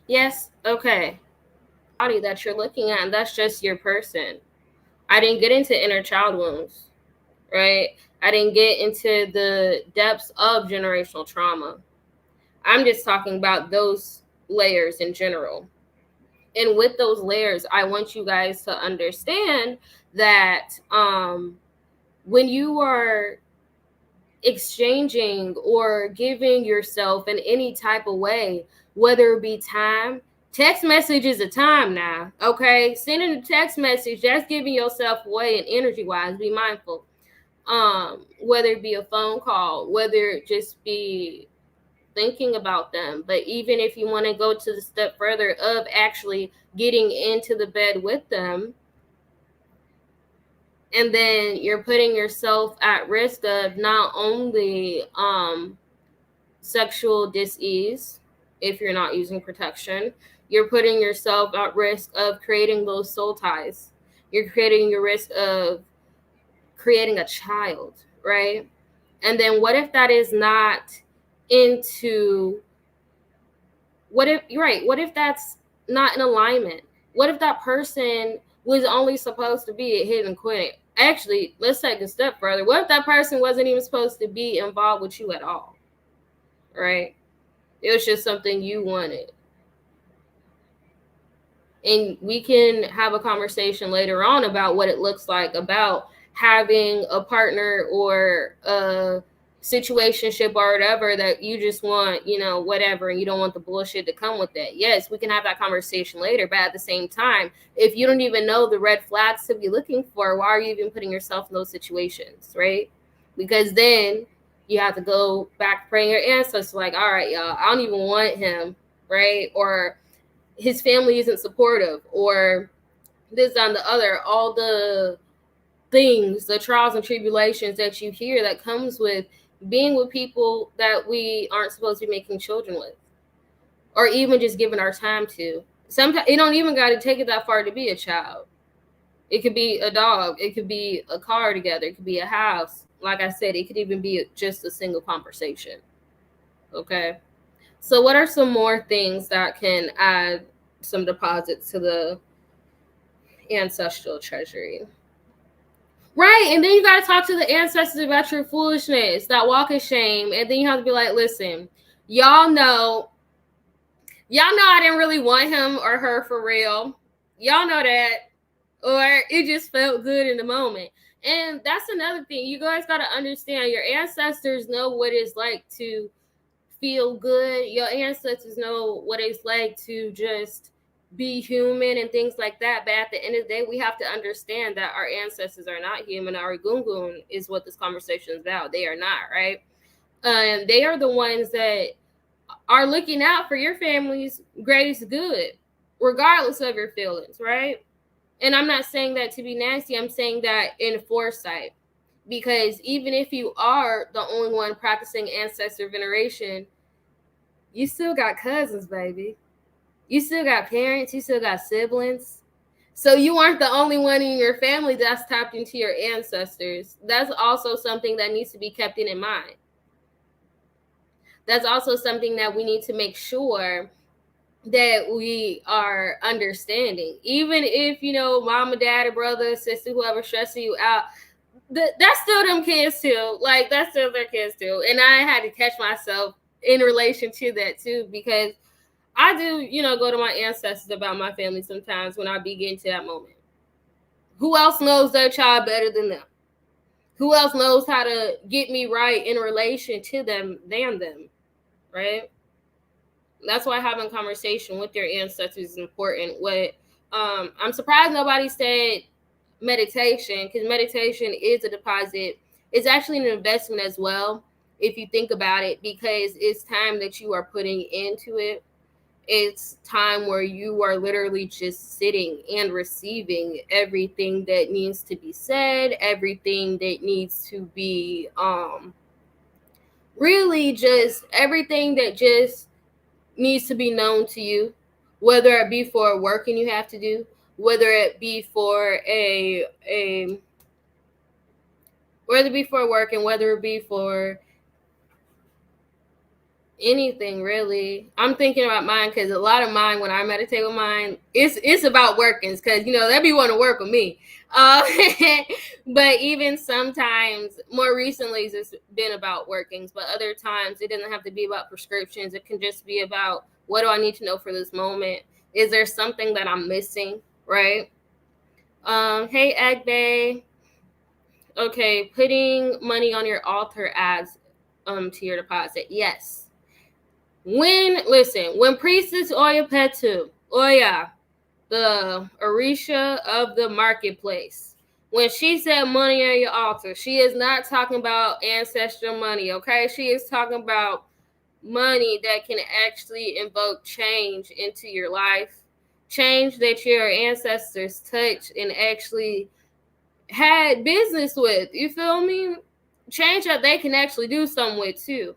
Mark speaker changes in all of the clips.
Speaker 1: Yes, okay. Body that you're looking at, that's just your person. I didn't get into inner child wounds, right? I didn't get into the depths of generational trauma. I'm just talking about those layers in general. And with those layers, I want you guys to understand that when you are exchanging or giving yourself in any type of way, whether it be time, text message is a time now, okay? Sending a text message, that's giving yourself away, and energy wise, be mindful. Whether it be a phone call, whether it just be thinking about them, but even if you want to go to the step further of actually getting into the bed with them, and then you're putting yourself at risk of not only sexual dis-ease if you're not using protection, you're putting yourself at risk of creating those soul ties, you're creating your risk of creating a child, right? And then what if that is not into, what if, right, what if that's not in alignment? What if that person was only supposed to be a hit and quit? Actually, let's take a step further. What if that person wasn't even supposed to be involved with you at all? Right? It was just something you wanted. And we can have a conversation later on about what it looks like about having a partner or a situationship or whatever that you just want, whatever, and you don't want the bullshit to come with that. Yes, we can have that conversation later, but at the same time, if you don't even know the red flags to be looking for, why are you even putting yourself in those situations, right? Because then you have to go back praying your ancestors like, all right, y'all, I don't even want him, right? Or his family isn't supportive, or this and the other, all the things, the trials and tribulations that you hear that comes with being with people that we aren't supposed to be making children with, or even just giving our time to. Sometimes it don't even got to take it that far to be a child. It could be a dog, it could be a car together, it could be a house. Like I said, it could even be just a single conversation. Okay, so what are some more things that can add some deposits to the ancestral treasury? Right, and then you gotta talk to the ancestors about your foolishness, that walk of shame, and then you have to be like, listen, y'all know, I didn't really want him or her for real. Y'all know that, or it just felt good in the moment. And that's another thing. You guys gotta understand, your ancestors know what it's like to feel good. Your ancestors know what it's like to just be human and things like that. But at the end of the day, we have to understand that our ancestors are not human. Our gungun is what this conversation is about. They are not, right? And they are the ones that are looking out for your family's greatest good, regardless of your feelings, right? And I'm not saying that to be nasty. I'm saying that in foresight. Because even if you are the only one practicing ancestor veneration, you still got cousins, baby. You still got parents. You still got siblings. So you aren't the only one in your family that's tapped into your ancestors. That's also something that needs to be kept in mind. That's also something that we need to make sure that we are understanding. Even if, mama, daddy, brother, sister, whoever stressing you out, that's still them kids too. Like, that's still their kids too. And I had to catch myself in relation to that too, because I do, go to my ancestors about my family sometimes when I begin to that moment. Who else knows their child better than them? Who else knows how to get me right in relation to them than them, right? That's why having conversation with your ancestors is important. I'm surprised nobody said meditation, because meditation is a deposit. It's actually an investment as well, if you think about it, because it's time that you are putting into it. It's time where you are literally just sitting and receiving everything that needs to be said, everything that needs to be really just everything that just needs to be known to you, whether it be for work and you have to do, whether it be for a whether it be for work, and whether it be for anything really. I'm thinking about mine because a lot of mine, when I meditate with mine, it's about workings, because they be wanting to work with me. uh but even sometimes, more recently, it's been about workings, but other times it doesn't have to be about prescriptions. It can just be about, what do I need to know for this moment? Is there something that I'm missing, right? Hey, Egg Bay. Okay, putting money on your altar adds to your deposit. Yes. When Priestess Oya Petu, Oya, the Orisha of the marketplace, when she said money on your altar, she is not talking about ancestral money, okay? She is talking about money that can actually invoke change into your life, change that your ancestors touched and actually had business with. You feel me? Change that they can actually do something with too.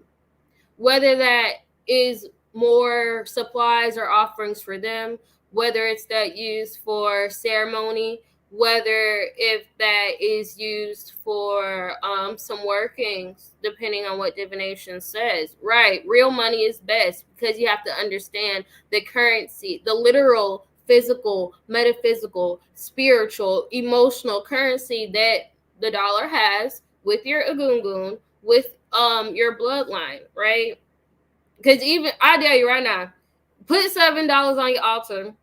Speaker 1: Whether that is more supplies or offerings for them, whether it's that used for ceremony, whether if that is used for some workings, depending on what divination says. Right, real money is best, because you have to understand the currency, the literal, physical, metaphysical, spiritual, emotional currency that the dollar has with your agungun, with your bloodline, right? Because even, I tell you right now, put $7 on your altar,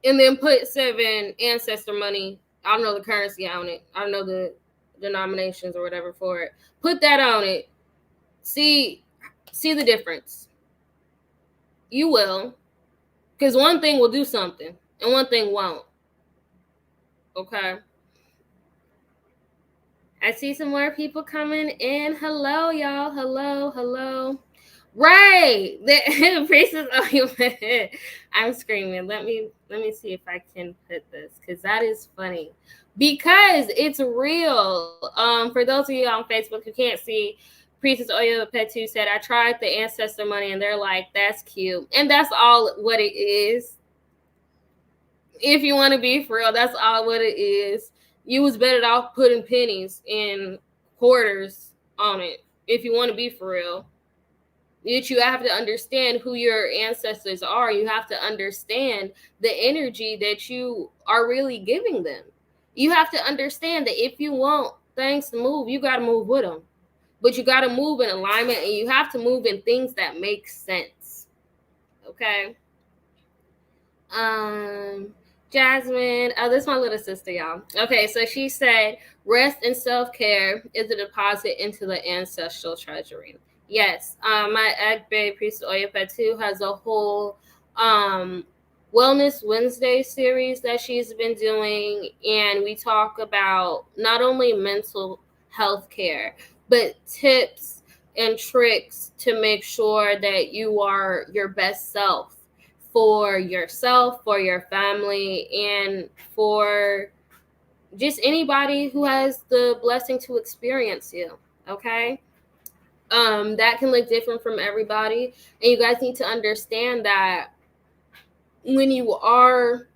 Speaker 1: and then put 7 ancestor money. I don't know the currency on it. I don't know the denominations or whatever for it. Put that on it. See the difference. You will, because one thing will do something and one thing won't. Okay. I see some more people coming in. Hello, y'all. Hello. Right. The priestess. Oh, I'm screaming. Let me see if I can put this, because that is funny. Because it's real. For those of you on Facebook who can't see, Priestess Oyo Petu said, I tried the ancestor money, and they're like, that's cute. And that's all what it is. If you want to be for real, that's all what it is. You was better off putting pennies and quarters on it, if you want to be for real. You have to understand who your ancestors are. You have to understand the energy that you are really giving them. You have to understand that if you want things to move, you got to move with them. But you got to move in alignment, and you have to move in things that make sense. Okay? Jasmine, oh, this is my little sister, y'all. Okay, so she said, rest and self-care is a deposit into the ancestral treasury. Yes, my Agbe Priest Oya Petu has a whole Wellness Wednesday series that she's been doing, and we talk about not only mental health care, but tips and tricks to make sure that you are your best self, for yourself, for your family, and for just anybody who has the blessing to experience you. Okay? That can look different from everybody. And you guys need to understand that when you are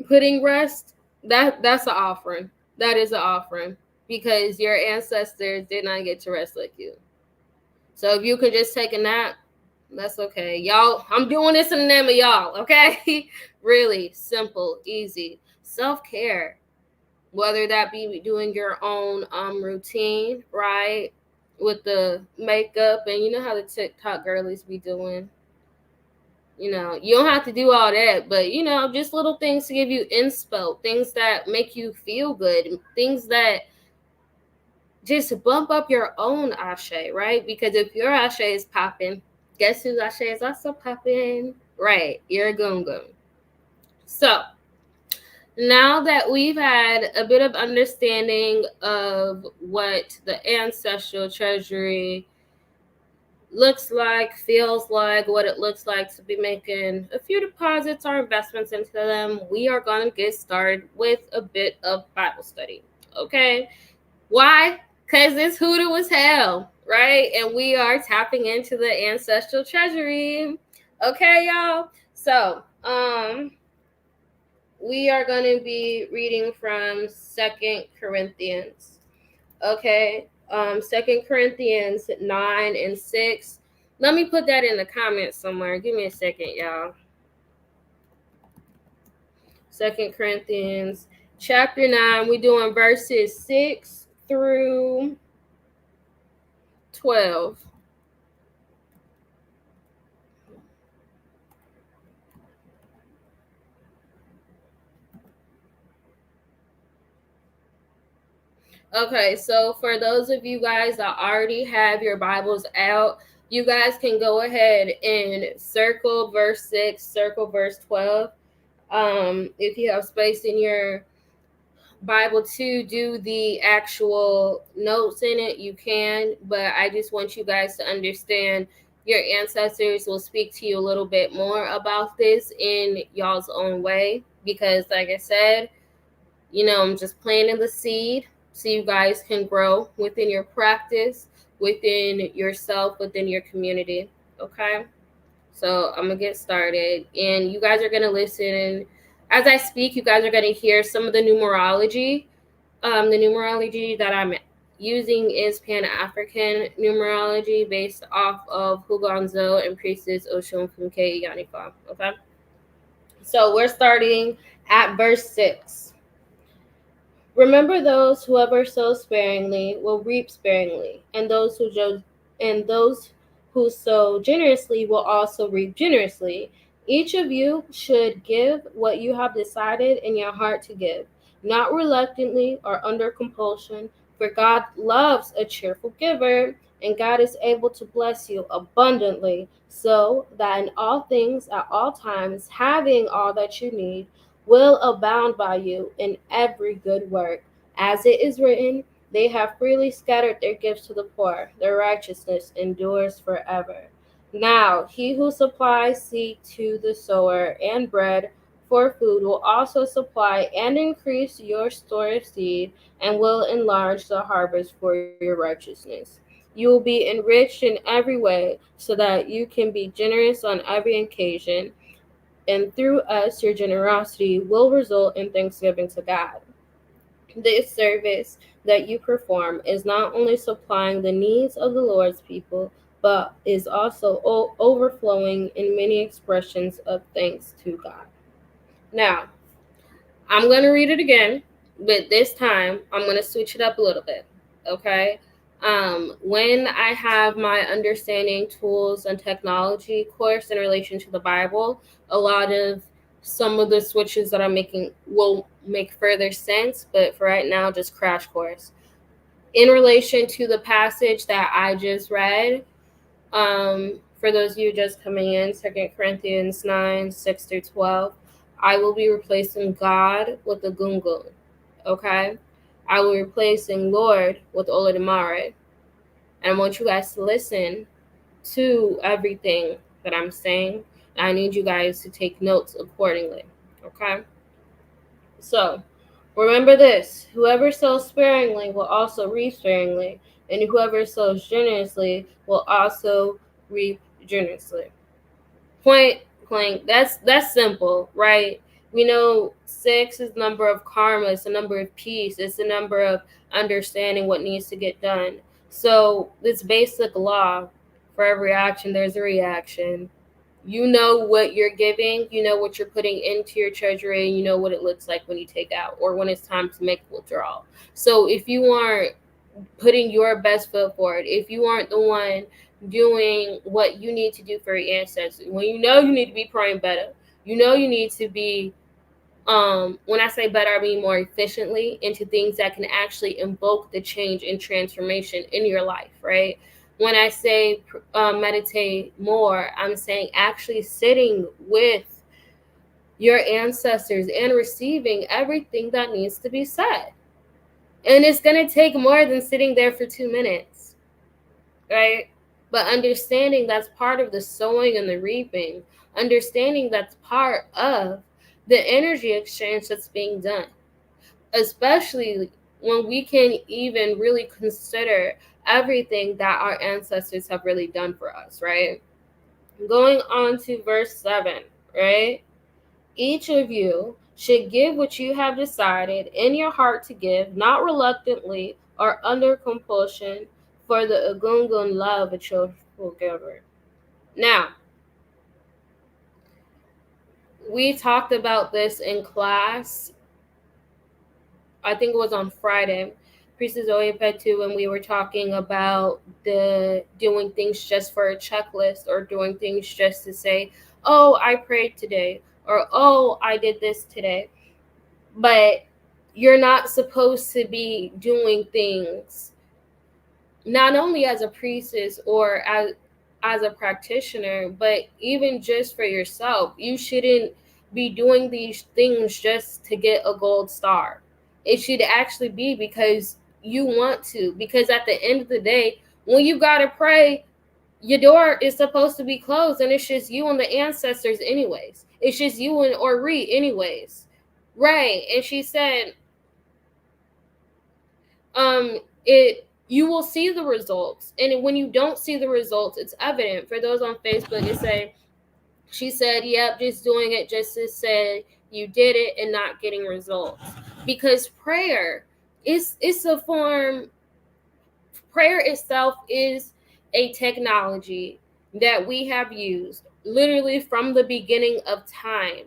Speaker 1: putting rest, that's an offering. That is an offering, because your ancestors did not get to rest like you. So if you can just take a nap, that's okay. Y'all, I'm doing this in the name of y'all, okay? Really simple, easy. Self-care, whether that be doing your own routine, right? With the makeup, and you know how the TikTok girlies be doing. You don't have to do all that, but just little things to give you inspo, things that make you feel good, things that just bump up your own ashe, right? Because if your ashe is popping, guess whose ashe is also popping? Right, you're gungun. So now that we've had a bit of understanding of what the ancestral treasury looks like, feels like, what it looks like to be making a few deposits or investments into them, we are going to get started with a bit of Bible study. Okay? Why? Because it's hoodoo as hell, right? And we are tapping into the ancestral treasury. Okay, y'all? So, we are going to be reading from 2 Corinthians. Okay? 2 Corinthians 9 and 6. Let me put that in the comments somewhere. Give me a second, y'all. 2 Corinthians chapter 9. We're doing verses 6 through 12. Okay, so for those of you guys that already have your Bibles out, you guys can go ahead and circle verse 6, circle verse 12. If you have space in your Bible to do the actual notes in it, you can, but I just want you guys to understand your ancestors will speak to you a little bit more about this in y'all's own way, because like I said, I'm just planting the seed so you guys can grow within your practice, within yourself, within your community. Okay, so I'm gonna get started, and you guys are gonna listen, and as I speak, you guys are gonna hear some of the numerology. The numerology that I'm using is Pan-African numerology based off of Hugonzo and Priestess Oshun Funke Yanifa. Okay, so we're starting at verse 6. Remember, those whoever sows sparingly will reap sparingly, and those who sow generously will also reap generously. Each of you should give what you have decided in your heart to give, not reluctantly or under compulsion, for God loves a cheerful giver, and God is able to bless you abundantly, so that in all things at all times, having all that you need, will abound by you in every good work. As it is written, they have freely scattered their gifts to the poor, their righteousness endures forever. Now, he who supplies seed to the sower and bread for food will also supply and increase your store of seed and will enlarge the harvest for your righteousness. You will be enriched in every way so that you can be generous on every occasion, and through us, your generosity will result in thanksgiving to God. This service that you perform is not only supplying the needs of the Lord's people, but is also overflowing in many expressions of thanks to God. Now, I'm going to read it again, but this time I'm going to switch it up a little bit. Okay? When I have my understanding tools and technology course in relation to the Bible, a lot of some of the switches that I'm making will make further sense, but for right now, just crash course. In relation to the passage that I just read, for those of you just coming in, 2 Corinthians 9, 6 through 12, I will be replacing God with the Gungun. Okay? I will be replacing Lord with Olodumare. And I want you guys to listen to everything that I'm saying. I need you guys to take notes accordingly. Okay? So, remember this: whoever sows sparingly will also reap sparingly, and whoever sows generously will also reap generously. Point blank. That's simple, right? We know 6 is the number of karma, it's the number of peace, it's the number of understanding what needs to get done. So this basic law: for every action, there's a reaction. You know what you're giving, you know what you're putting into your treasury, and you know what it looks like when you take out or when it's time to make a withdrawal. So if you aren't putting your best foot forward, if you aren't the one doing what you need to do for your ancestors, when you know you need to be praying better, you know you need to be, when I say better, I mean more efficiently into things that can actually invoke the change and transformation in your life, right? When I say meditate more, I'm saying actually sitting with your ancestors and receiving everything that needs to be said. And it's going to take more than sitting there for 2 minutes, right? But understanding that's part of the sowing and the reaping, understanding that's part of the energy exchange that's being done, especially when we can even really consider everything that our ancestors have really done for us, right? Going on to verse 7, right? Each of you should give what you have decided in your heart to give, not reluctantly or under compulsion, for the Agungun love a cheerful giver. Now, we talked about this in class. I think it was on Friday. Priestess Oyepetu, when we were talking about the doing things just for a checklist, or doing things just to say, oh, I prayed today, or oh, I did this today. But you're not supposed to be doing things not only as a priestess or as a practitioner, but even just for yourself. You shouldn't be doing these things just to get a gold star. It should actually be because you want to. Because at the end of the day, when you gotta pray, your door is supposed to be closed, and it's just you and the ancestors anyways. It's just you and Ori anyways. Right. And she said, it you will see the results, and when you don't see the results, it's evident. For those on Facebook, she said, yep, just doing it just to say you did it and not getting results. Because prayer is a form. Prayer itself is a technology that we have used literally from the beginning of time.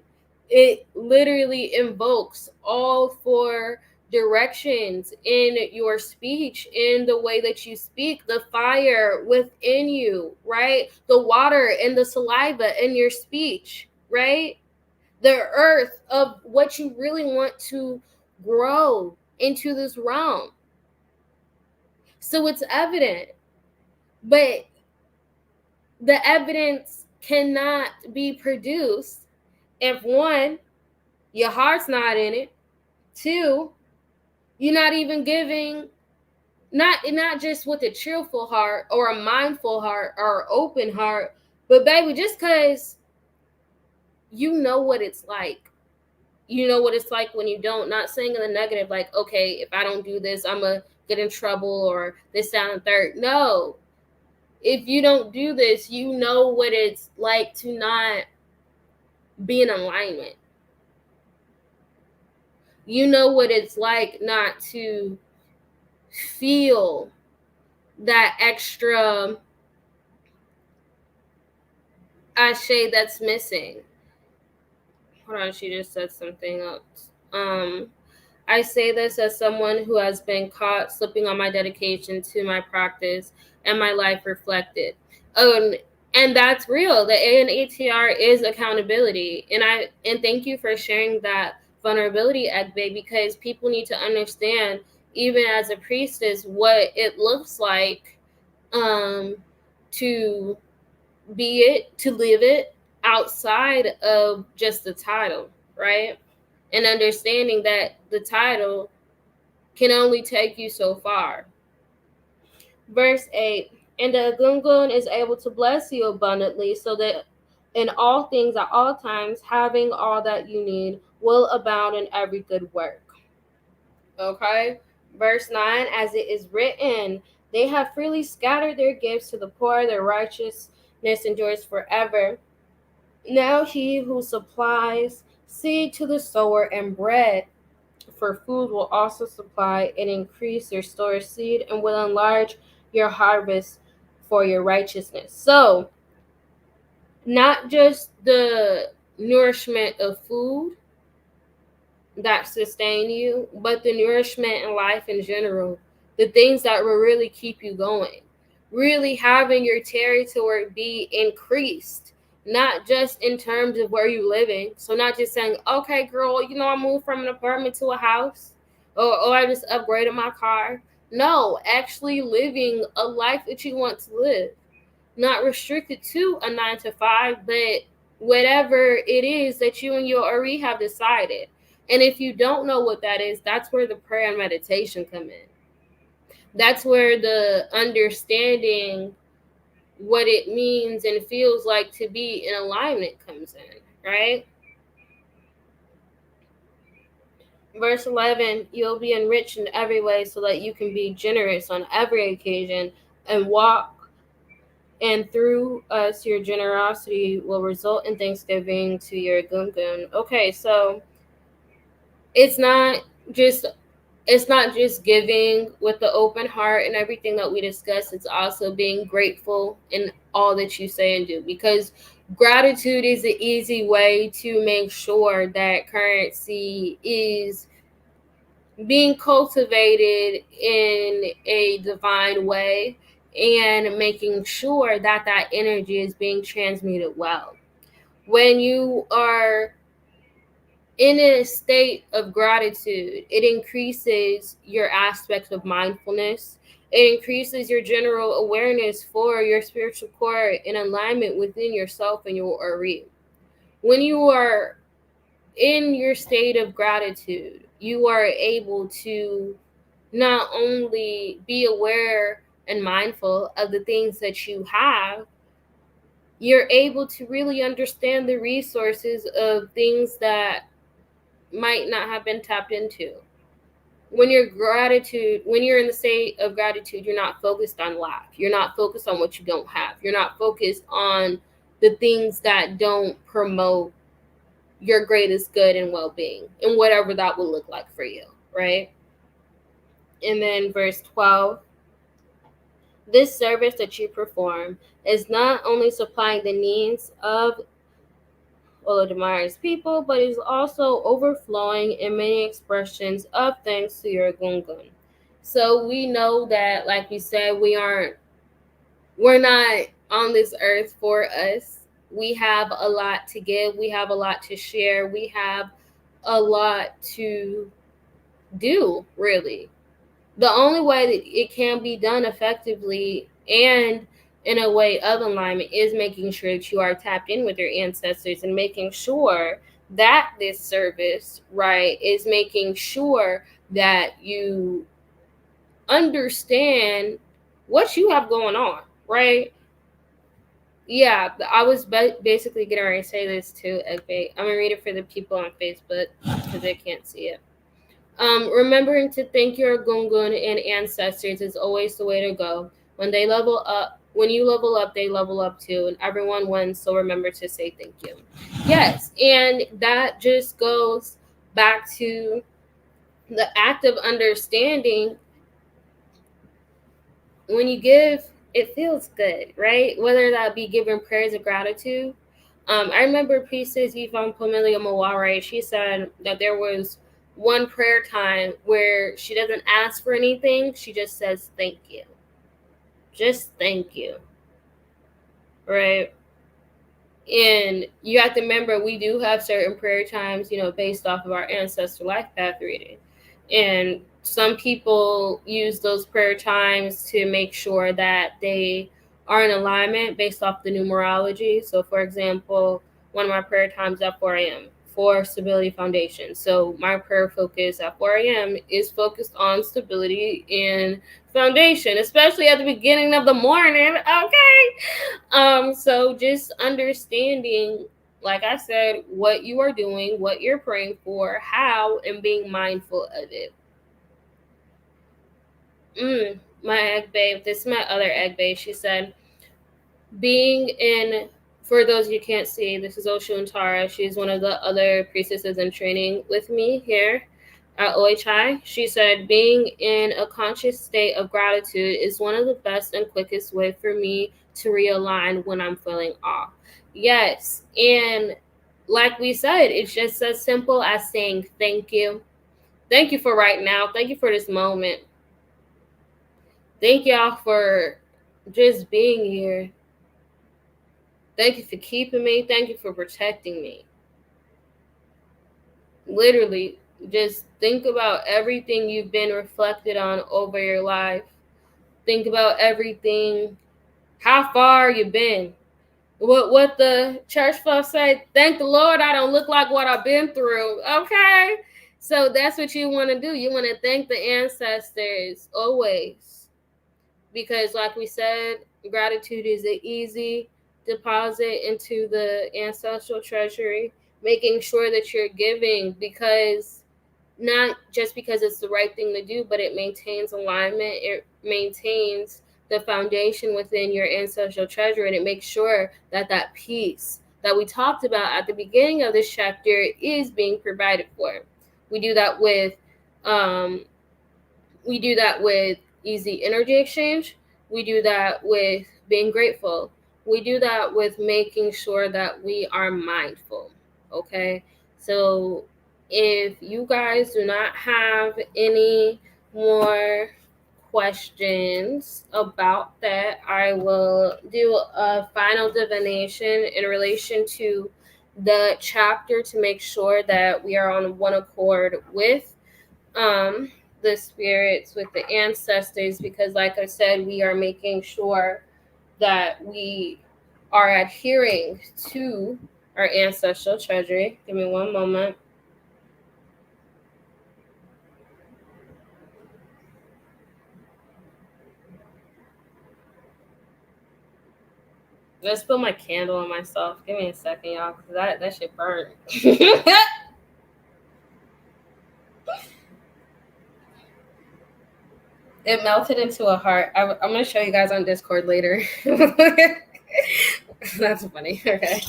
Speaker 1: It literally invokes all four directions in your speech, in the way that you speak, the fire within you, right? The water and the saliva in your speech, right? The earth of what you really want to grow into this realm. So it's evident. But the evidence cannot be produced if, one, your heart's not in it. Two, you're not even giving, not just with a cheerful heart or a mindful heart or an open heart, but baby, just because you know what it's like. You know what it's like when you don't. Not saying in the negative, like, okay, if I don't do this, I'm going to get in trouble or this, that, and third. No. If you don't do this, you know what it's like to not be in alignment. You know what it's like not to feel that extra ashe that's missing. Hold on, she just said something else. I say this as someone who has been caught slipping on my dedication to my practice and my life reflected. And that's real. The ANATR is accountability. And thank you for sharing that vulnerability, Egbe, because people need to understand, even as a priestess, what it looks like to be it, to live it outside of just the title, right? And understanding that the title can only take you so far. Verse 8, and the Gungun is able to bless you abundantly, so that in all things at all times, having all that you need, will abound in every good work. Okay? Verse 9, as it is written, they have freely scattered their gifts to the poor, their righteousness endures forever. Now he who supplies seed to the sower and bread for food will also supply and increase your store of seed and will enlarge your harvest for your righteousness. So, not just the nourishment of food that sustain you, but the nourishment in life in general, the things that will really keep you going, really having your territory be increased, not just in terms of where you're living. So not just saying, okay, girl, I moved from an apartment to a house, or I just upgraded my car. No, actually living a life that you want to live, not restricted to a 9 to 5, but whatever it is that you and your Ori have decided. And if you don't know what that is, that's where the prayer and meditation come in. That's where the understanding what it means and feels like to be in alignment comes in, right? Verse 11, you'll be enriched in every way so that you can be generous on every occasion and walk, and through us your generosity will result in thanksgiving to your Gungun. Okay, so it's not just it's not just giving with the open heart and everything that we discussed. It's also being grateful in all that you say and do, because gratitude is an easy way to make sure that currency is being cultivated in a divine way, and making sure that that energy is being transmuted well. When you are in a state of gratitude, it increases your aspects of mindfulness. It increases your general awareness for your spiritual core in alignment within yourself and your Ori. When you are in your state of gratitude, you are able to not only be aware and mindful of the things that you have, you're able to really understand the resources of things that might not have been tapped into. When you're in the state of gratitude, you're not focused on lack. You're not focused on what you don't have. You're not focused on the things that don't promote your greatest good and well-being, and whatever that will look like for you, right? And then verse 12, this service that you perform is not only supplying the needs of Olodumari's people, but is also overflowing in many expressions of thanks to your Gungun. So we know that, like you said, we're not on this earth for us. We have a lot to give. We have a lot to share. We have a lot to do, really. The only way that it can be done effectively and in a way of alignment is making sure that you are tapped in with your ancestors, and making sure that this service, right, is making sure that you understand what you have going on, right? Yeah, I was basically getting ready to say this too, Egbe. I'm gonna read it for the people on Facebook because they can't see it. Remembering to thank your gungun and ancestors is always the way to go. When you level up, they level up too, and everyone wins. So remember to say thank you. Yes, and that just goes back to the act of understanding. When you give, it feels good, right? Whether that be giving prayers of gratitude. I remember Priestess Yvonne Pomelia Maware, she said that there was one prayer time where she doesn't ask for anything, she just says thank you. Just thank you. Right? And you have to remember, we do have certain prayer times, based off of our ancestral life path reading. And some people use those prayer times to make sure that they are in alignment based off the numerology. So, for example, one of my prayer times at 4 a.m. for Stability Foundation. So my prayer focus at 4 a.m. is focused on stability and foundation, especially at the beginning of the morning. Okay. So just understanding, like I said, what you are doing, what you're praying for, how, and being mindful of it. My egg babe, this is my other egg babe. She said, for those you can't see, this is Oshu and Tara. She's one of the other priestesses in training with me here at OHI. She said, being in a conscious state of gratitude is one of the best and quickest way for me to realign when I'm feeling off. Yes, and like we said, it's just as simple as saying thank you. Thank you for right now. Thank you for this moment. Thank y'all for just being here. Thank you for keeping me. Thank you for protecting me. Literally, just think about everything you've been reflected on over your life. Think about everything, how far you've been. What the church folks say, thank the Lord I don't look like what I've been through. Okay? So that's what you want to do. You want to thank the ancestors always. Because like we said, gratitude is an easy deposit into the ancestral treasury, making sure that you're giving, because not just because it's the right thing to do, but it maintains alignment, it maintains the foundation within your ancestral treasure, and it makes sure that that peace that we talked about at the beginning of this chapter is being provided for. We do that with We do that with easy energy exchange. We do that with being grateful. We do that with making sure that we are mindful. Okay. So if you guys do not have any more questions about that, I will do a final divination in relation to the chapter to make sure that we are on one accord with the spirits, with the ancestors, because like I said, we are making sure that we are adhering to our ancestral treasury. Give me one moment. Let's put my candle on myself. Give me a second, y'all, because that shit burned. It melted into a heart. I'm going to show you guys on Discord later. That's funny. Okay.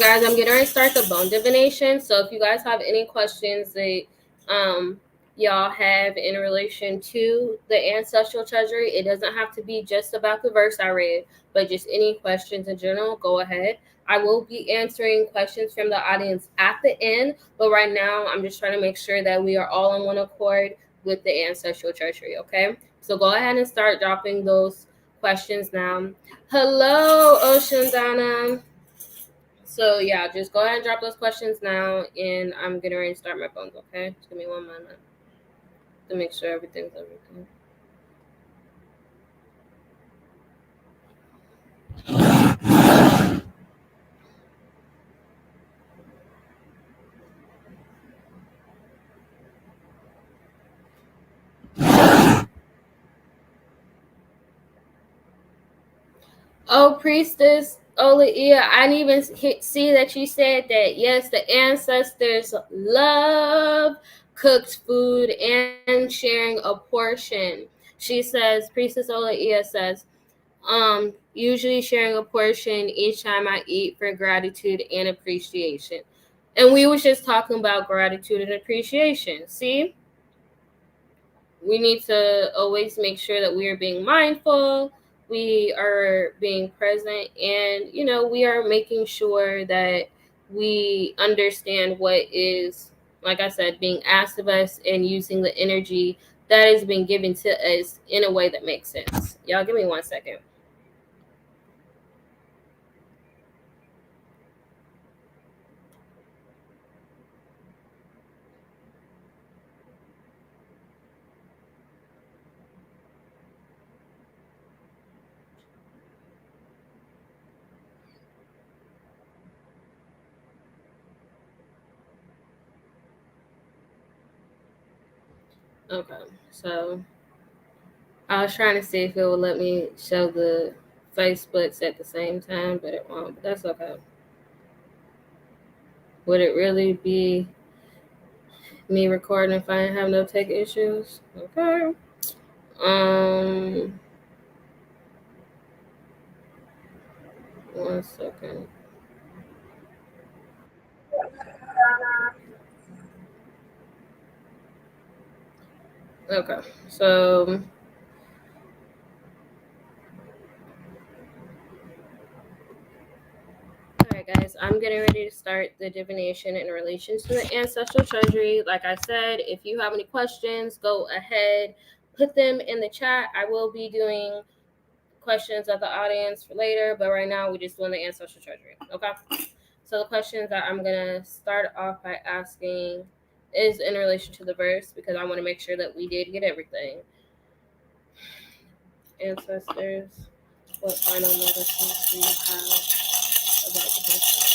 Speaker 1: Guys, I'm getting ready to start the bone divination. So if you guys have any questions that y'all have in relation to the ancestral treasury, it doesn't have to be just about the verse I read, but just any questions in general, go ahead. I will be answering questions from the audience at the end, but right now I'm just trying to make sure that we are all on one accord with the ancestral treasury, okay? So go ahead and start dropping those questions now. Hello, Ocean Donna. So yeah, just go ahead and drop those questions now, and I'm getting ready to start my bones. Okay, just give me one moment to make sure everything's everything. Oh, Priestess Olaia, I didn't even see that you said that. Yes, the ancestors love cooked food and sharing a portion. She says, Priestess Olaia says, usually sharing a portion each time I eat for gratitude and appreciation. And we was just talking about gratitude and appreciation. See? We need to always make sure that we are being mindful, we are being present, and we are making sure that we understand what is, like I said, being asked of us, and using the energy that is being given to us in a way that makes sense. Y'all give me 1 second. Okay, so I was trying to see if it would let me show the Facebooks at the same time, but it won't. But that's okay. Would it really be me recording if I didn't have no tech issues? Okay. Um, 1 second. Okay, so all right, guys, I'm getting ready to start the divination in relation to the ancestral treasury. Like I said, if you have any questions, go ahead, put them in the chat. I will be doing questions of the audience for later, but right now we just doing the ancestral treasury. Okay. So the questions that I'm gonna start off by asking is in relation to the verse, because I want to make sure that we did get everything. Ancestors, what final medicines do you have about the ancestors?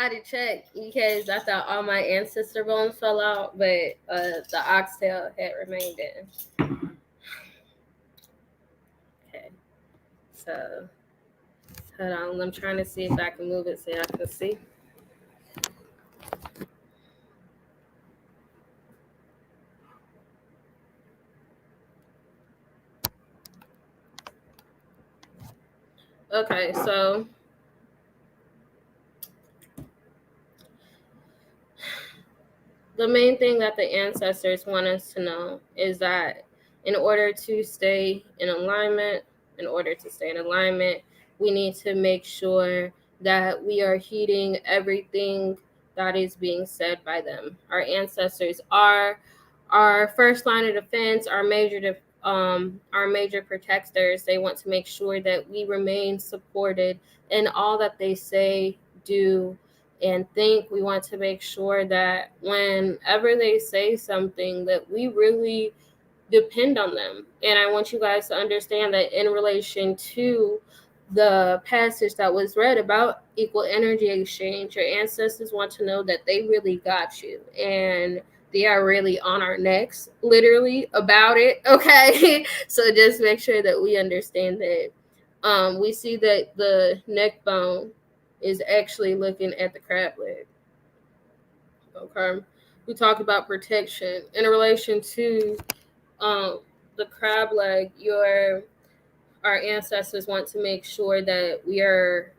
Speaker 1: had to check because I thought all my ancestor bones fell out, but the oxtail had remained in. Okay, so hold on. I'm trying to see if I can move it so I can see. Okay, so the main thing that the ancestors want us to know is that in order to stay in alignment, we need to make sure that we are heeding everything that is being said by them. Our ancestors are our first line of defense, our major protectors. They want to make sure that we remain supported in all that they say, do, and think. We want to make sure that whenever they say something that we really depend on them. And I want you guys to understand that in relation to the passage that was read about equal energy exchange, your ancestors want to know that they really got you and they are really on our necks, literally, about it. Okay. So just make sure that we understand that. We see that the neck bone is actually looking at the crab leg. Okay. We talk about protection in relation to the crab leg. Our ancestors want to make sure that we are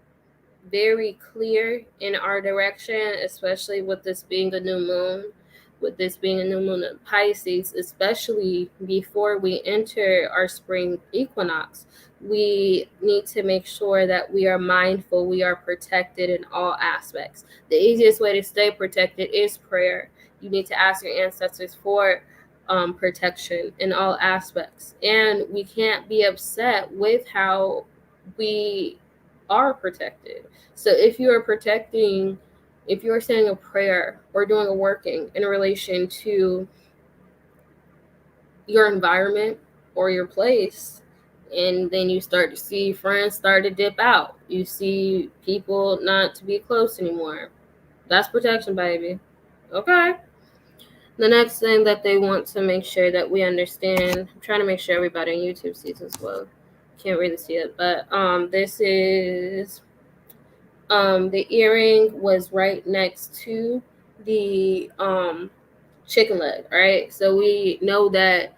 Speaker 1: very clear in our direction, especially with this being a new moon. With this being a new moon in Pisces, especially before we enter our spring equinox, we need to make sure that we are mindful, we are protected in all aspects. The easiest way to stay protected is prayer. You need to ask your ancestors for protection in all aspects. And we can't be upset with how we are protected. So if you are saying a prayer or doing a working in relation to your environment or your place, and then you start to see friends start to dip out, you see people not to be close anymore, that's protection, baby. Okay. The next thing that they want to make sure that we understand, I'm trying to make sure everybody on YouTube sees as well. Can't really see it, but this is the earring was right next to the chicken leg, right? So we know that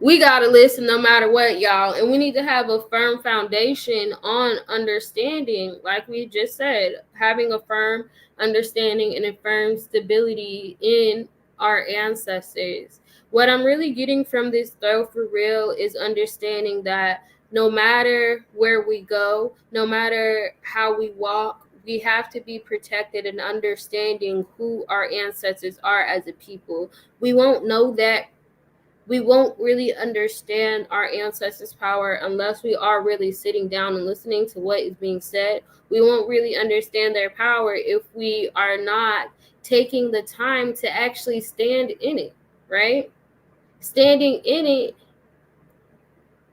Speaker 1: we got to listen no matter what, y'all. And we need to have a firm foundation on understanding, like we just said, having a firm understanding and a firm stability in our ancestors. What I'm really getting from this, though, for real, is understanding that no matter where we go, no matter how we walk, we have to be protected and understanding who our ancestors are as a people. We won't know that. We won't really understand our ancestors' power unless we are really sitting down and listening to what is being said. We won't really understand their power if we are not taking the time to actually stand in it, right? Standing in it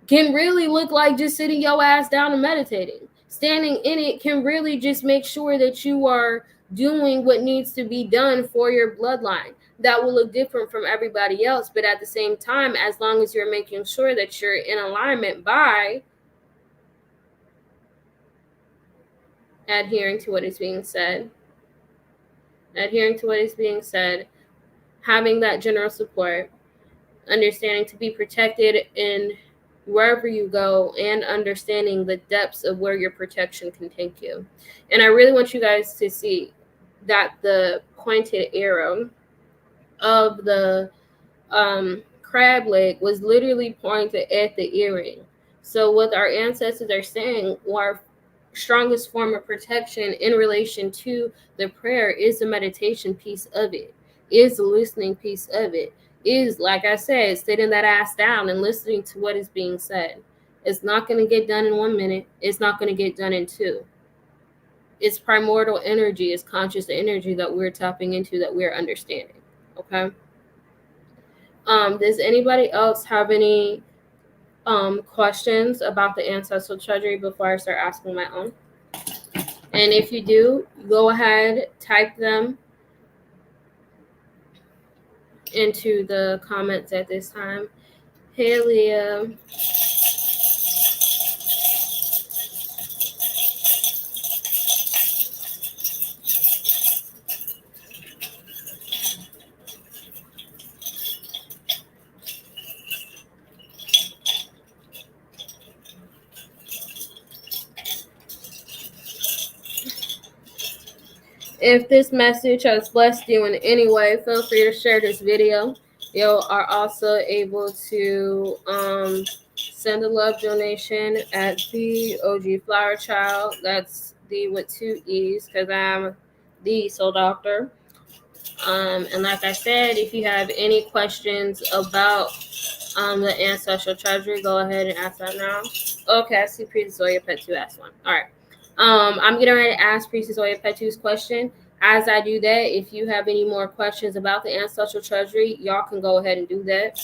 Speaker 1: can really look like just sitting your ass down and meditating. Standing in it can really just make sure that you are doing what needs to be done for your bloodline. That will look different from everybody else, but at the same time, as long as you're making sure that you're in alignment by adhering to what is being said, having that general support, understanding to be protected in wherever you go, and understanding the depths of where your protection can take you. And I really want you guys to see that the pointed arrow of the crab leg was literally pointed at the earring. So what our ancestors are saying, our strongest form of protection in relation to the prayer is the meditation piece of it, is the listening piece of it, is, like I said, sitting that ass down and listening to what is being said. It's not going to get done in 1 minute. It's not going to get done in 2. It's primordial energy, it's conscious energy that we're tapping into, that we're understanding. Okay. Does anybody else have any questions about the ancestral treasury before I start asking my own? And if you do, go ahead, type them into the comments at this time. Hey, Leah. If this message has blessed you in any way, feel free to share this video. You are also able to send a love donation at the OG Flower Child. That's the with 2 E's because I'm the Soul Doctor. And like I said, if you have any questions about the Ancestral Treasury, go ahead and ask that now. Okay, I see Priestess Oya Petu asked one. All right. I'm getting ready to ask Priestess Oya Petu's question. As I do that, if you have any more questions about the Ancestral Treasury, y'all can go ahead and do that.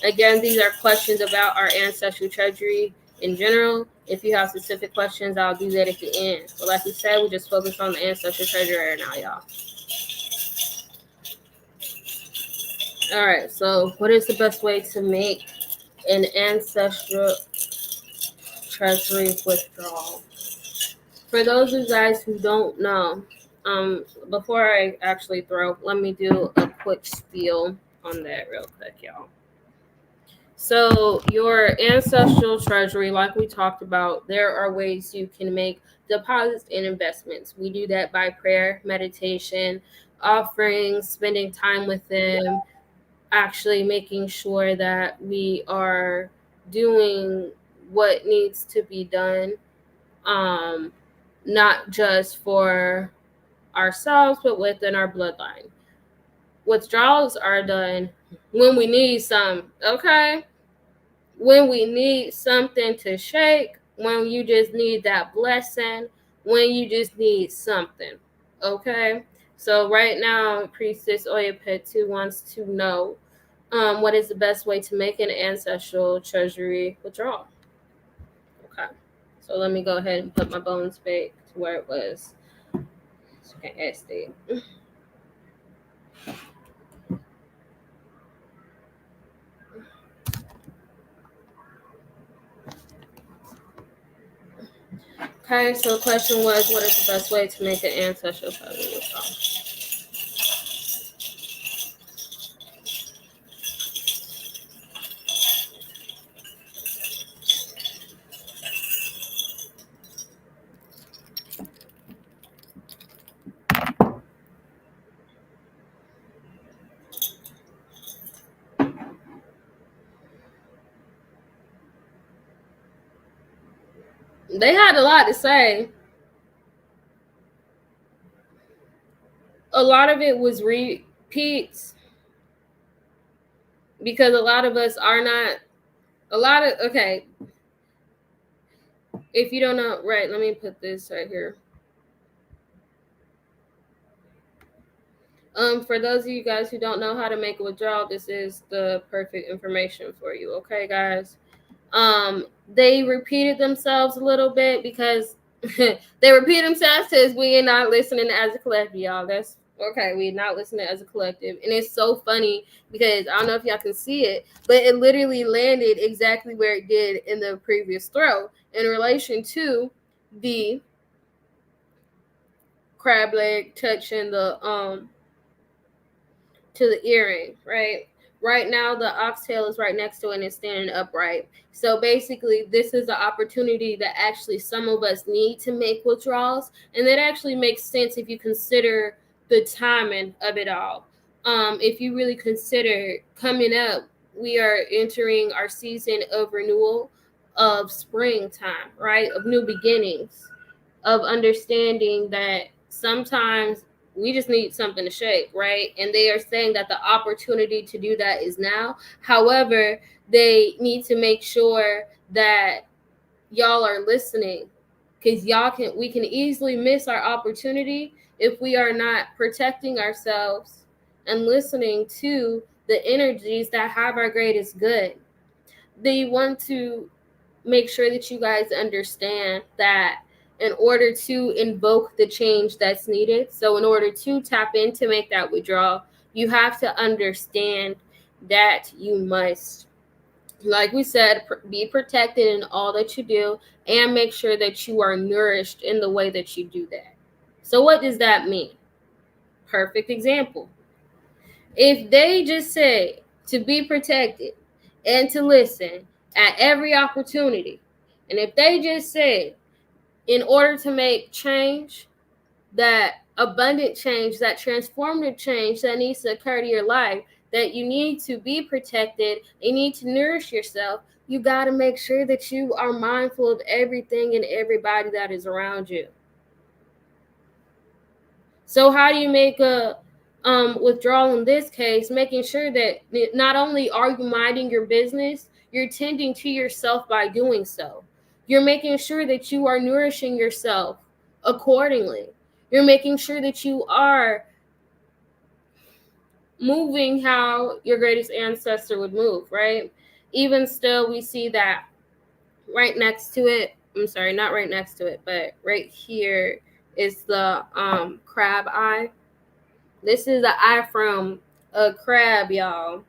Speaker 1: Again, these are questions about our Ancestral Treasury in general. If you have specific questions, I'll do that at the end. But like we said, we just focus on the Ancestral Treasury right now, y'all. All right, so what is the best way to make an Ancestral Treasury withdrawal? For those of you guys who don't know, before I actually throw, let me do a quick spiel on that real quick, y'all. So your Ancestral Treasury, like we talked about, there are ways you can make deposits and investments. We do that by prayer, meditation, offerings, spending time with them, actually making sure that we are doing what needs to be done, not just for ourselves, but within our bloodline. Withdrawals are done when we need some, okay? When we need something to shake, when you just need that blessing, when you just need something, okay? So right now, Priestess Oya Petu wants to know what is the best way to make an Ancestral Treasury withdrawal? Okay, so let me go ahead and put my bones back to where it was. Okay, SD. Okay, so the question was, what is the best way to make an Ancestral Treasury withdrawal? They had a lot to say. A lot of it was repeats because a lot of us are not, okay, if you don't know, right, let me put this right here. For those of you guys who don't know how to make a withdrawal, this is the perfect information for you, okay, guys? They repeated themselves a little bit because they repeat themselves because we are not listening as a collective, y'all. That's okay. We're not listening as a collective, and it's so funny because I don't know if y'all can see it, but it literally landed exactly where it did in the previous throw in relation to the crab leg touching the to the earring, right? Right now, the oxtail is right next to it and it's standing upright. So basically, this is the opportunity that actually some of us need to make withdrawals. And that actually makes sense if you consider the timing of it all. If you really consider coming up, we are entering our season of renewal, of springtime, right? Of new beginnings, of understanding that sometimes we just need something to shake, right? And they are saying that the opportunity to do that is now. However, they need to make sure that y'all are listening, because we can easily miss our opportunity if we are not protecting ourselves and listening to the energies that have our greatest good. They want to make sure that you guys understand that in order to invoke the change that's needed. So in order to tap in to make that withdrawal, you have to understand that you must, like we said, be protected in all that you do and make sure that you are nourished in the way that you do that. So what does that mean? Perfect example. If they just say to be protected and to listen at every opportunity, and if they just said in order to make change, that abundant change, that transformative change that needs to occur to your life, that you need to be protected, you need to nourish yourself, you got to make sure that you are mindful of everything and everybody that is around you. So how do you make a withdrawal in this case? Making sure that not only are you minding your business, you're tending to yourself by doing so. You're making sure that you are nourishing yourself accordingly. You're making sure that you are moving how your greatest ancestor would move, right? Even still, we see that right next to it, I'm sorry, not right next to it, but right here is the crab eye. This is the eye from a crab, y'all.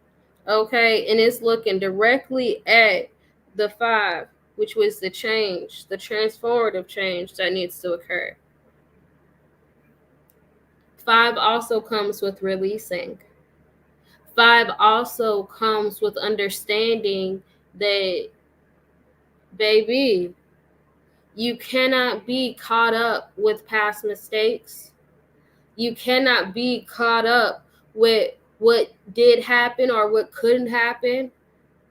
Speaker 1: Okay, and it's looking directly at the 5, which was the change, the transformative change that needs to occur. 5 also comes with releasing. 5 also comes with understanding that, baby, you cannot be caught up with past mistakes. You cannot be caught up with what did happen or what couldn't happen,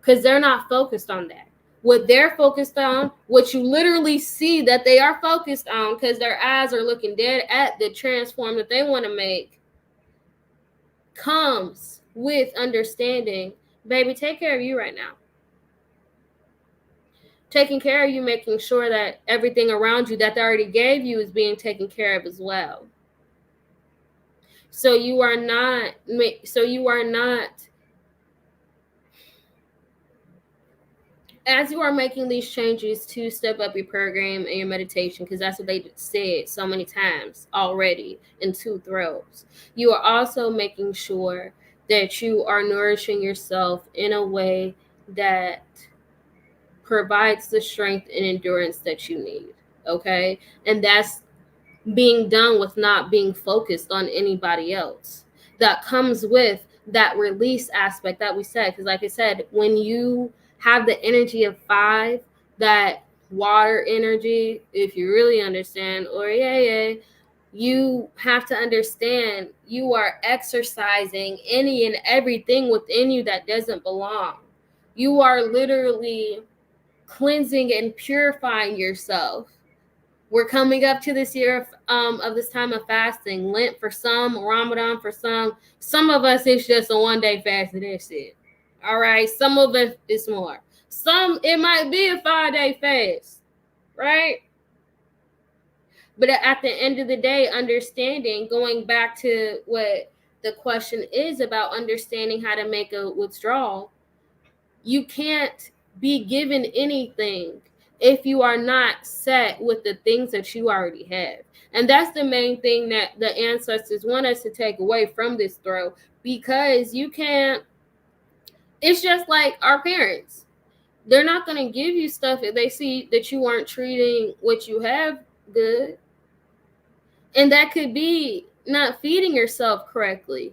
Speaker 1: because they're not focused on that. What they're focused on, what you literally see that they are focused on, because their eyes are looking dead at the transform that they want to make, comes with understanding, baby, take care of you right now. Taking care of you, making sure that everything around you that they already gave you is being taken care of as well. So you are not, as you are making these changes to step up your program and your meditation, because that's what they said so many times already in 2 throws, you are also making sure that you are nourishing yourself in a way that provides the strength and endurance that you need. Okay? And that's being done with not being focused on anybody else. That comes with that release aspect that we said. Because like I said, when you have the energy of 5, that water energy, if you really understand, or you have to understand you are exercising any and everything within you that doesn't belong. You are literally cleansing and purifying yourself. We're coming up to this year of this time of fasting. Lent for some, Ramadan for some. Some of us, it's just a 1-day fast and that's it. All right. Some of us, it's more. Some, it might be a 5-day fast, right? But at the end of the day, understanding, going back to what the question is about, understanding how to make a withdrawal, you can't be given anything if you are not set with the things that you already have. And that's the main thing that the ancestors want us to take away from this throw, because you can't, it's just like our parents. They're not going to give you stuff if they see that you aren't treating what you have good. And that could be not feeding yourself correctly.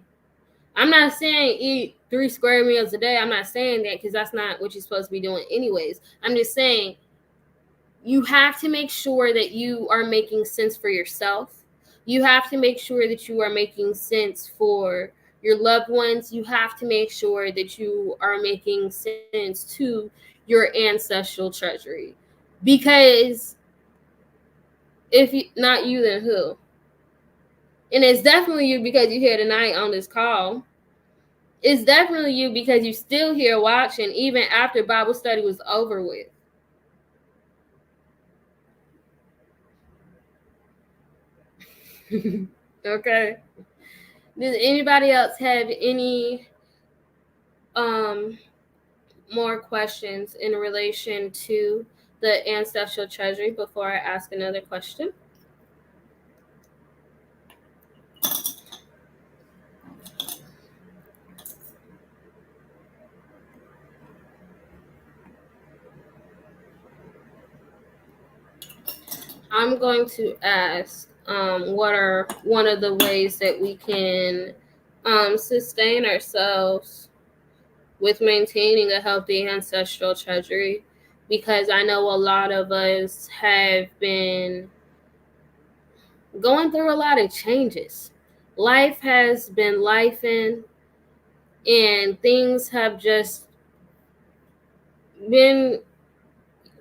Speaker 1: I'm not saying eat 3 square meals a day. I'm not saying that, because that's not what you're supposed to be doing anyways. I'm just saying you have to make sure that you are making sense for yourself. You have to make sure that you are making sense for your loved ones. You have to make sure that you are making sense to your ancestral treasury. Because if you, not you, then who? And it's definitely you, because you're here tonight on this call. It's definitely you because you're still here watching even after Bible study was over with. Okay. Does anybody else have any more questions in relation to the Ancestral Treasury before I ask another question. I'm going to ask, what are one of the ways that we can sustain ourselves with maintaining a healthy ancestral treasury? Because I know a lot of us have been going through a lot of changes. Life has been lifing, and things have just been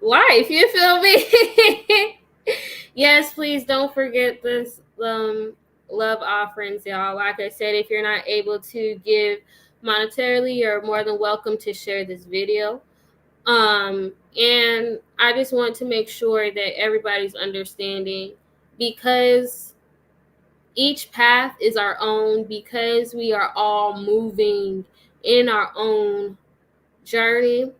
Speaker 1: life. You feel me? Yes, please don't forget this love offerings, y'all. Like I said, if you're not able to give monetarily, you're more than welcome to share this video. And I just want to make sure that everybody's understanding, because each path is our own, because we are all moving in our own journey.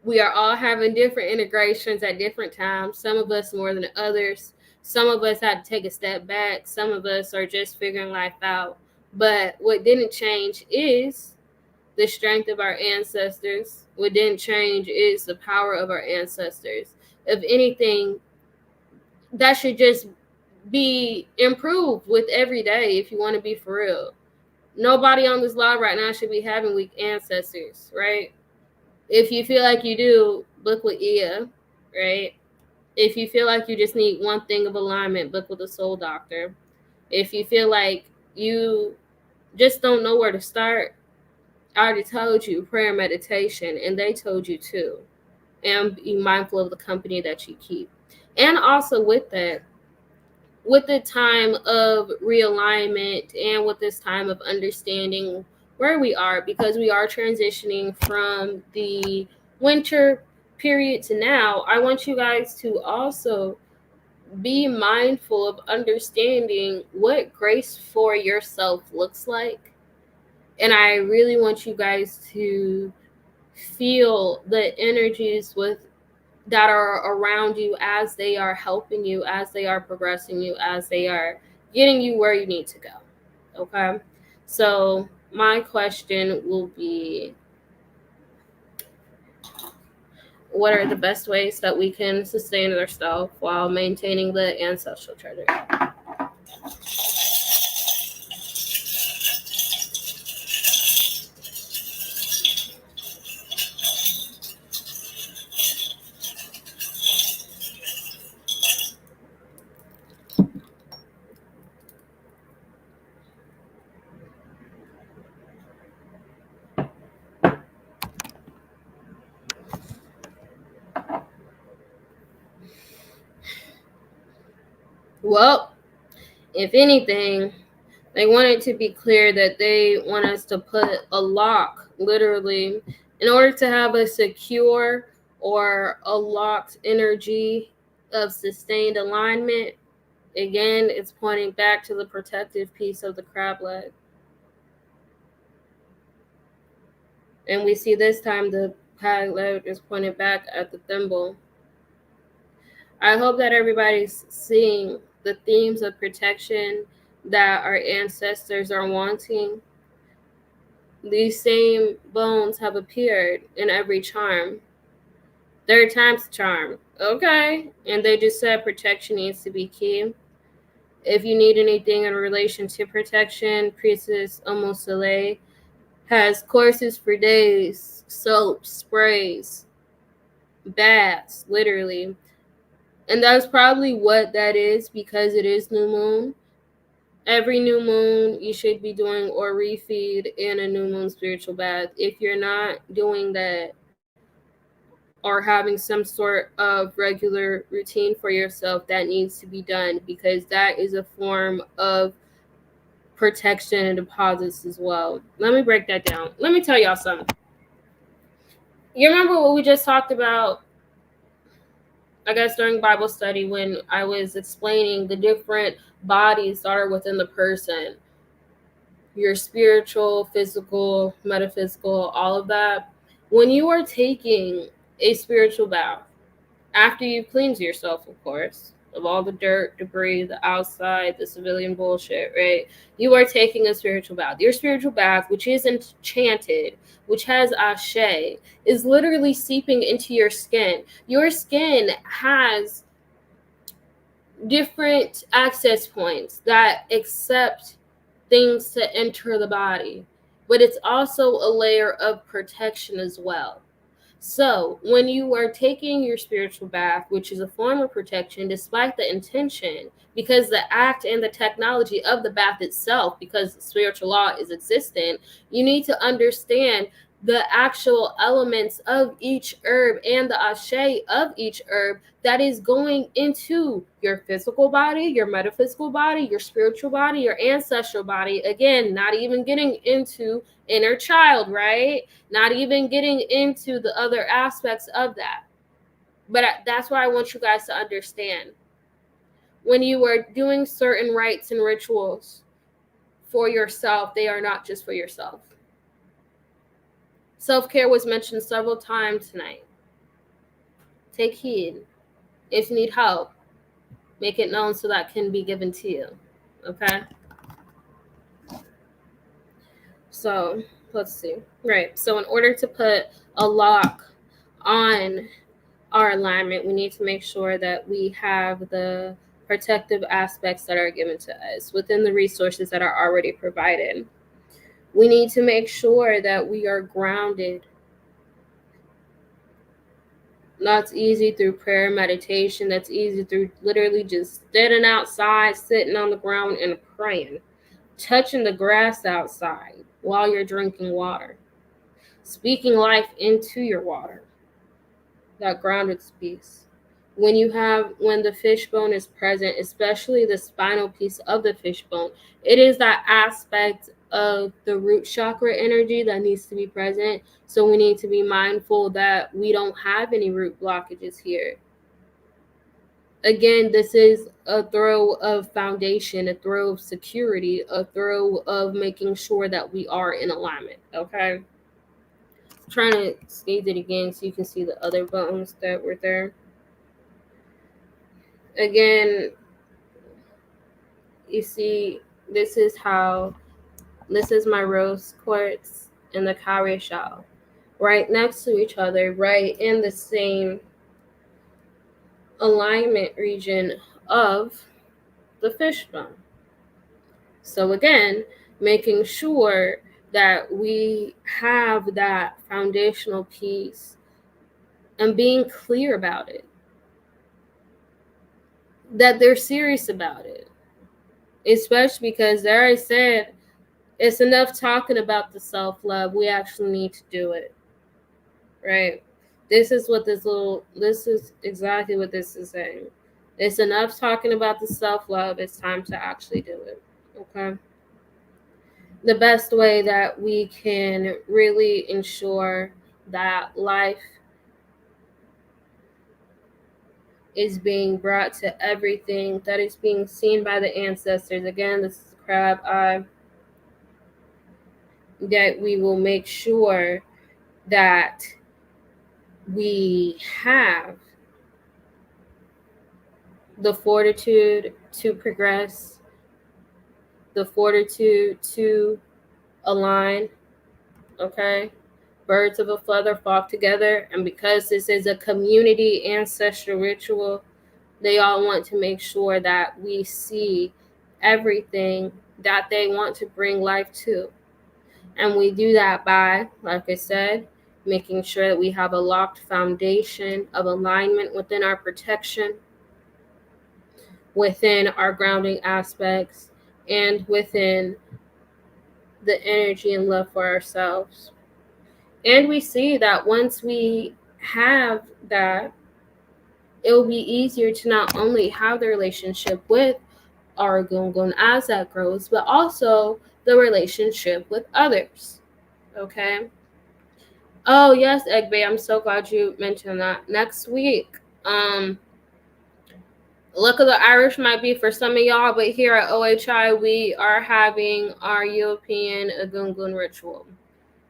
Speaker 1: We are all having different integrations at different times. Some of us more than others. Some of us had to take a step back. Some of us are just figuring life out. But what didn't change is the strength of our ancestors. What didn't change is the power of our ancestors. If anything, that should just be improved with every day, if you want to be for real. Nobody on this live right now should be having weak ancestors, right? If you feel like you do, book with Ia, right? If you feel like you just need one thing of alignment, book with the TheeSoulDoktor. If you feel like you just don't know where to start, I already told you prayer, meditation, and they told you too. And be mindful of the company that you keep. And also with that, with the time of realignment and with this time of understanding where we are, because we are transitioning from the winter period to now, I want you guys to also be mindful of understanding what grace for yourself looks like. And I really want you guys to feel the energies with that are around you as they are helping you, as they are progressing you, as they are getting you where you need to go. Okay? So my question will be, what are the best ways that we can sustain ourselves while maintaining the ancestral treasure? Well, if anything, they want it to be clear that they want us to put a lock, literally, in order to have a secure or a locked energy of sustained alignment. Again, it's pointing back to the protective piece of the crab leg. And we see this time the crab leg is pointed back at the thimble. I hope that everybody's seeing the themes of protection that our ancestors are wanting. These same bones have appeared in every charm. Third time's the charm. Okay. And they just said protection needs to be key. If you need anything in relation to protection, Priestess Omosele has courses for days, soaps, sprays, baths, literally. And that's probably what that is, because it is new moon. Every new moon, you should be doing or refeed in a new moon spiritual bath. If you're not doing that or having some sort of regular routine for yourself, that needs to be done, because that is a form of protection and deposits as well. Let me break that down. Let me tell y'all something. You remember what we just talked about, I guess, during Bible study, when I was explaining the different bodies that are within the person? Your spiritual, physical, metaphysical, all of that. When you are taking a spiritual bath, After you cleanse yourself, of course, of all the dirt, debris, the outside, the civilian bullshit, right? You are taking a spiritual bath. Your spiritual bath, which is enchanted, which has ashe, is literally seeping into your skin. Your skin has different access points that accept things to enter the body, but it's also a layer of protection as well. So, when you are taking your spiritual bath, which is a form of protection, despite the intention, because the act and the technology of the bath itself, because spiritual law is existent, you need to understand the actual elements of each herb and the ashe of each herb that is going into your physical body, your metaphysical body, your spiritual body, your ancestral body. Again, not even getting into inner child, right? Not even getting into the other aspects of that. But that's why I want you guys to understand. When you are doing certain rites and rituals for yourself, they are not just for yourself. Self-care was mentioned several times tonight. Take heed. If you need help, make it known so that can be given to you. Okay? So, let's see. Right. So, in order to put a lock on our alignment, we need to make sure that we have the protective aspects that are given to us within the resources that are already provided. We need to make sure that we are grounded. That's easy through prayer, meditation. That's easy through literally just standing outside, sitting on the ground and praying, touching the grass outside while you're drinking water, speaking life into your water, that grounded piece. When the fishbone is present, especially the spinal piece of the fishbone, it is that aspect of the root chakra energy that needs to be present. So we need to be mindful that we don't have any root blockages here. Again, this is a throw of foundation, a throw of security, a throw of making sure that we are in alignment. Okay, I'm trying to sneeze it again so you can see the other bones that were there. Again, you see, this is my rose quartz and the cowrie shell right next to each other, right in the same alignment region of the fishbone. So again, making sure that we have that foundational piece and being clear about it, that they're serious about it, especially because there I said, it's enough talking about the self-love. We actually need to do it. Right? This is exactly what this is saying. It's enough talking about the self-love. It's time to actually do it. Okay? The best way that we can really ensure that life is being brought to everything that is being seen by the ancestors. Again, this is crab eye. That we will make sure that we have the fortitude to progress, the fortitude to align. Okay? Birds of a feather flock together. And because this is a community ancestral ritual, they all want to make sure that we see everything that they want to bring life to. And we do that by, like I said, making sure that we have a locked foundation of alignment within our protection, within our grounding aspects, and within the energy and love for ourselves. And we see that once we have that, it will be easier to not only have the relationship with our gungun as that grows, but also the relationship with others. Okay? Oh yes, Egbe, I'm so glad you mentioned that. Next week, Luck of the Irish might be for some of y'all, but here at OHI, we are having our European Agungun ritual.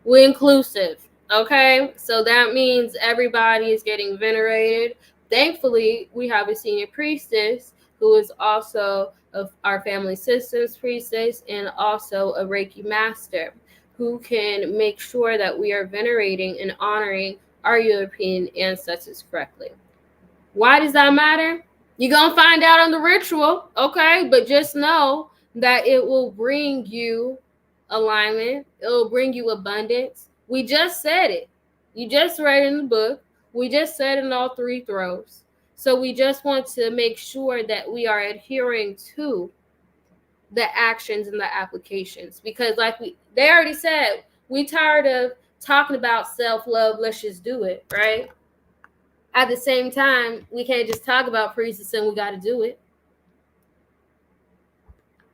Speaker 1: We're inclusive, okay? So that means everybody is getting venerated Thankfully, we have a senior priestess who is also our family systems priestess and also a Reiki master who can make sure that we are venerating and honoring our European ancestors correctly. Why does that matter? You're going to find out on the ritual, okay? But just know that it will bring you alignment. It will bring you abundance. We just said it. You just read in the book. We just said in all three throws. So we just want to make sure that we are adhering to the actions and the applications. Because like they already said, we tired of talking about self-love. Let's just do it, right? At the same time, we can't just talk about priests and we got to do it.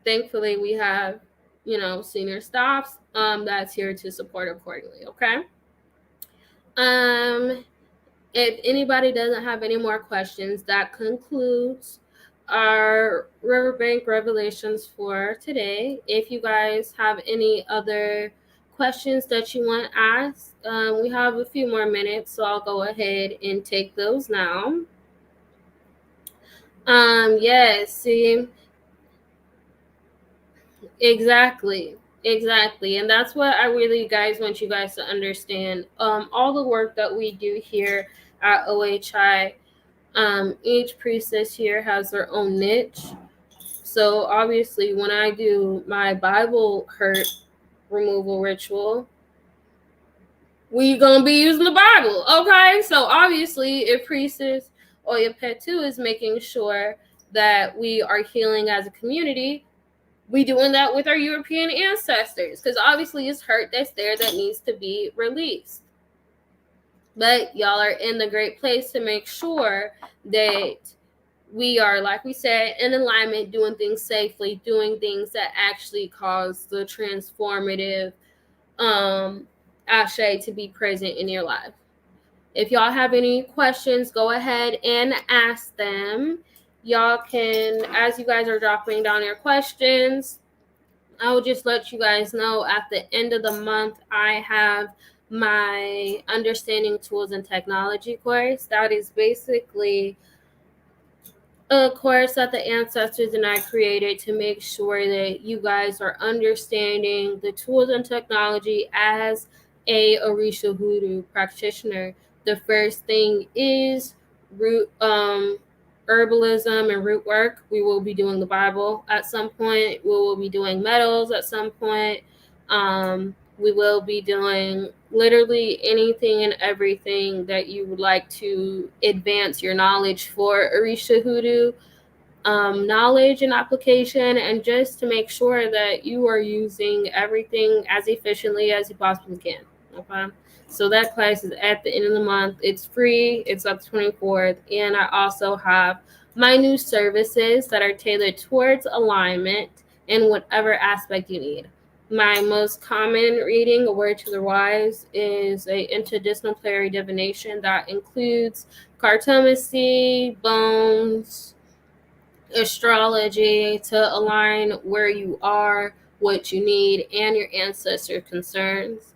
Speaker 1: Thankfully, we have, senior staffs that's here to support accordingly. Okay. If anybody doesn't have any more questions, that concludes our Riverbank revelations for today. If you guys have any other questions that you want to ask, we have a few more minutes, so I'll go ahead and take those now. Yes, see, exactly. Exactly. And that's what I really guys want you guys to understand. All the work that we do here at OHI, each priestess here has their own niche. So obviously when I do my Bible hurt removal ritual, we gonna be using the Bible. Okay. So obviously if priestess Oya Petu is making sure that we are healing as a community, we doing that with our European ancestors because obviously it's hurt that's there that needs to be released. But y'all are in the great place to make sure that we are, like we said, in alignment, doing things safely, doing things that actually cause the transformative ashe to be present in your life. If y'all have any questions, go ahead and ask them. Y'all can, as you guys are dropping down your questions, I will just let you guys know at the end of the month, I have my Understanding Tools and Technology course. That is basically a course that the ancestors and I created to make sure that you guys are understanding the tools and technology as a Orisha Hoodoo practitioner. The first thing is root herbalism and root work. We will be doing the Bible at some point. We will be doing metals at some point. We will be doing literally anything and everything that you would like to advance your knowledge for Orisha Hoodoo, knowledge and application, and just to make sure that you are using everything as efficiently as you possibly can. Okay. So that class is at the end of the month. It's free. It's up to 24th. And I also have my new services that are tailored towards alignment in whatever aspect you need. My most common reading, A Word to the Wise, is a interdisciplinary divination that includes cartomancy, bones, astrology to align where you are, what you need, and your ancestor concerns.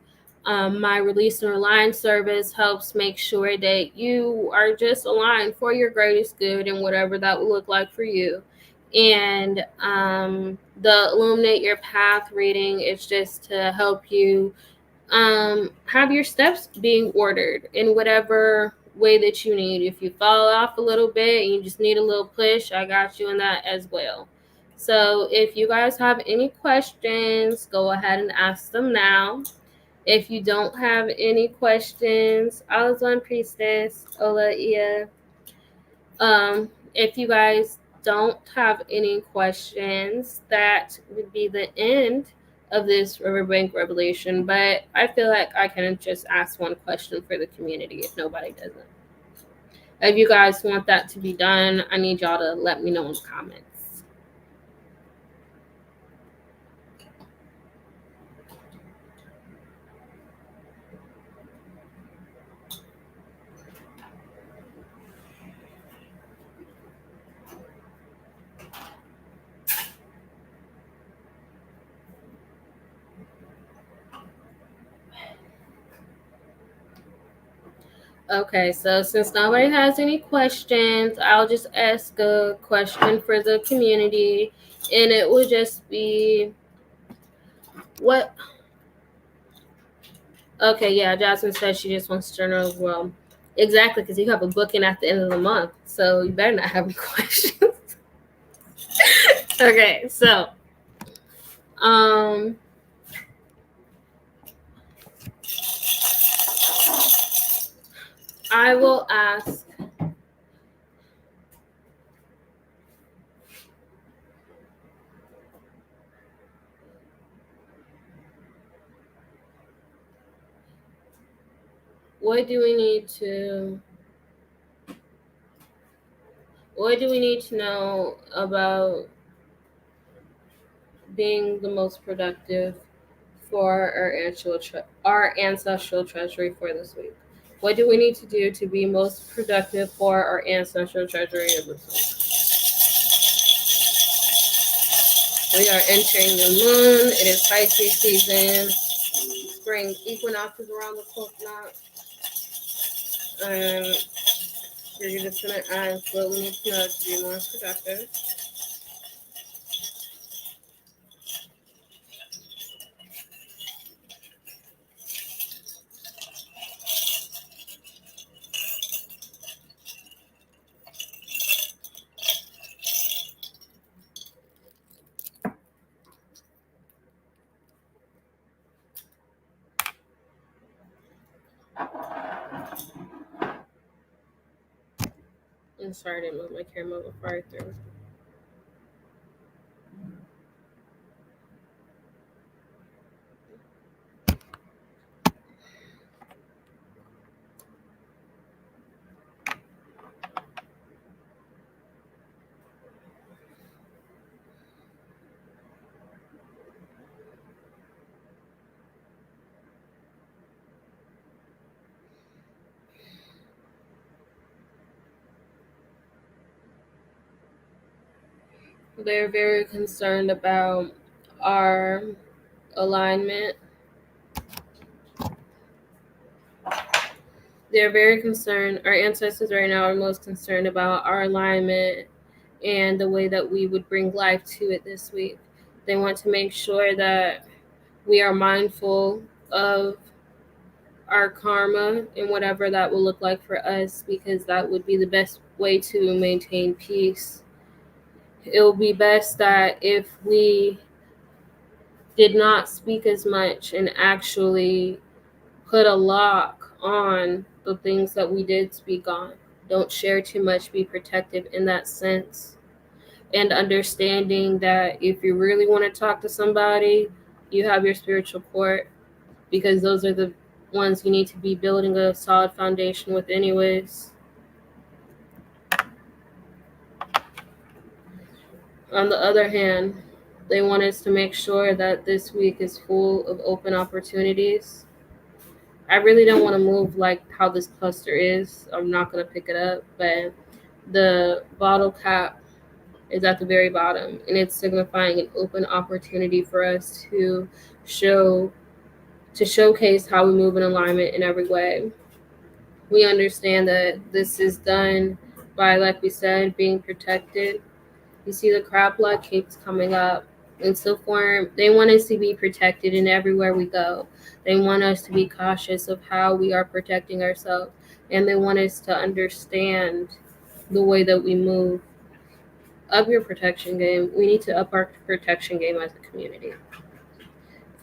Speaker 1: My Release and Align service helps make sure that you are just aligned for your greatest good and whatever that will look like for you. And the Illuminate Your Path reading is just to help you have your steps being ordered in whatever way that you need. If you fall off a little bit and you just need a little push, I got you in that as well. So if you guys have any questions, go ahead and ask them now. If you don't have any questions, Alazan Priestess, Ola Ia. If you guys don't have any questions, that would be the end of this Riverbank revelation. But I feel like I can just ask one question for the community if nobody doesn't. If you guys want that to be done, I need y'all to let me know in the comments. Okay, so since nobody has any questions, I'll just ask a question for the community, and it would just be what. Okay, yeah, Jasmine said she just wants to journal as well. Exactly, because you have a booking at the end of the month, so you better not have any questions. Okay, so um, I will ask. What do we need to? What do we need to know about being the most productive for our ancestral treasury for this week? What do we need to do to be most productive for our ancestral treasury of this week? We are entering the moon. It is Pisces season. Spring equinox is around the corner. We're just gonna ask what we need to know to be more productive. I'm sorry I didn't move my camera before I threw. They're very concerned about our alignment. They're very concerned. Our ancestors right now are most concerned about our alignment and the way that we would bring life to it this week. They want to make sure that we are mindful of our karma and whatever that will look like for us, because that would be the best way to maintain peace. It will be best that if we did not speak as much and actually put a lock on the things that we did speak on. Don't share too much, be protective in that sense. And understanding that if you really want to talk to somebody, you have your spiritual court, because those are the ones you need to be building a solid foundation with, anyways. On the other hand, they want us to make sure that this week is full of open opportunities. I really don't want to move like how this cluster is. I'm not going to pick it up, but the bottle cap is at the very bottom, and it's signifying an open opportunity for us to showcase how we move in alignment in every way. We understand that this is done by, like we said, being protected. You see the crab blood keeps coming up. And so form, they want us to be protected in everywhere we go. They want us to be cautious of how we are protecting ourselves. And they want us to understand the way that we move. Up your protection game. We need to up our protection game as a community.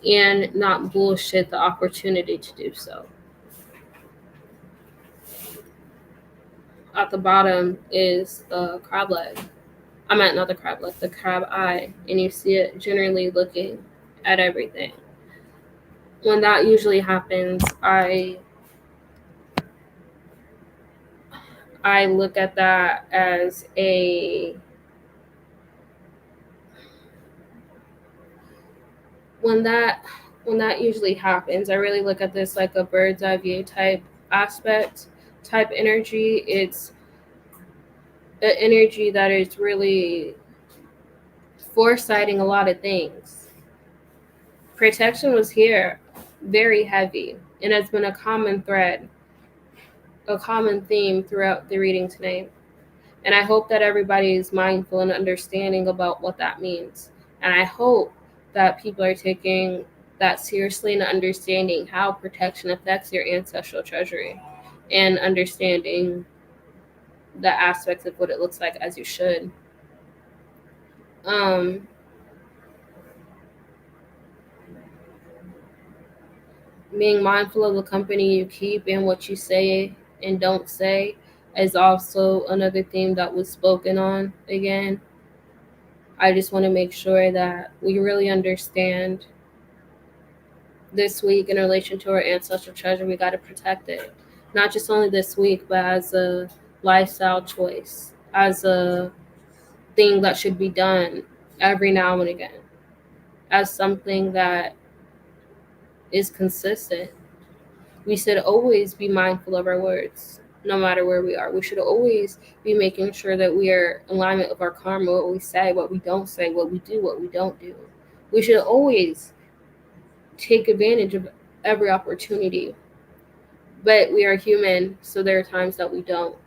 Speaker 1: And not bullshit the opportunity to do so. At the bottom is the crab leg. I meant not the crab leg, the crab eye. And you see it generally looking at everything. When that usually happens, I look at that as a when that usually happens, I really look at this like a bird's eye view type aspect, type energy. It's an energy that is really foresighting a lot of things. Protection was here very heavy, and it's been a common thread a common theme throughout the reading tonight. And I hope that everybody is mindful and understanding about what that means. And I hope that people are taking that seriously and understanding how protection affects your ancestral treasury and understanding the aspects of what it looks like as you should. Being mindful of the company you keep and what you say and don't say is also another theme that was spoken on again. I just want to make sure that we really understand this week in relation to our ancestral treasure. We got to protect it, not just only this week, but as a lifestyle choice, as a thing that should be done every now and again, as something that is consistent. We should always be mindful of our words, no matter where we are. We should always be making sure that we are in alignment with our karma, what we say, what we don't say, what we do, what we don't do. We should always take advantage of every opportunity. But we are human, so there are times that we don't.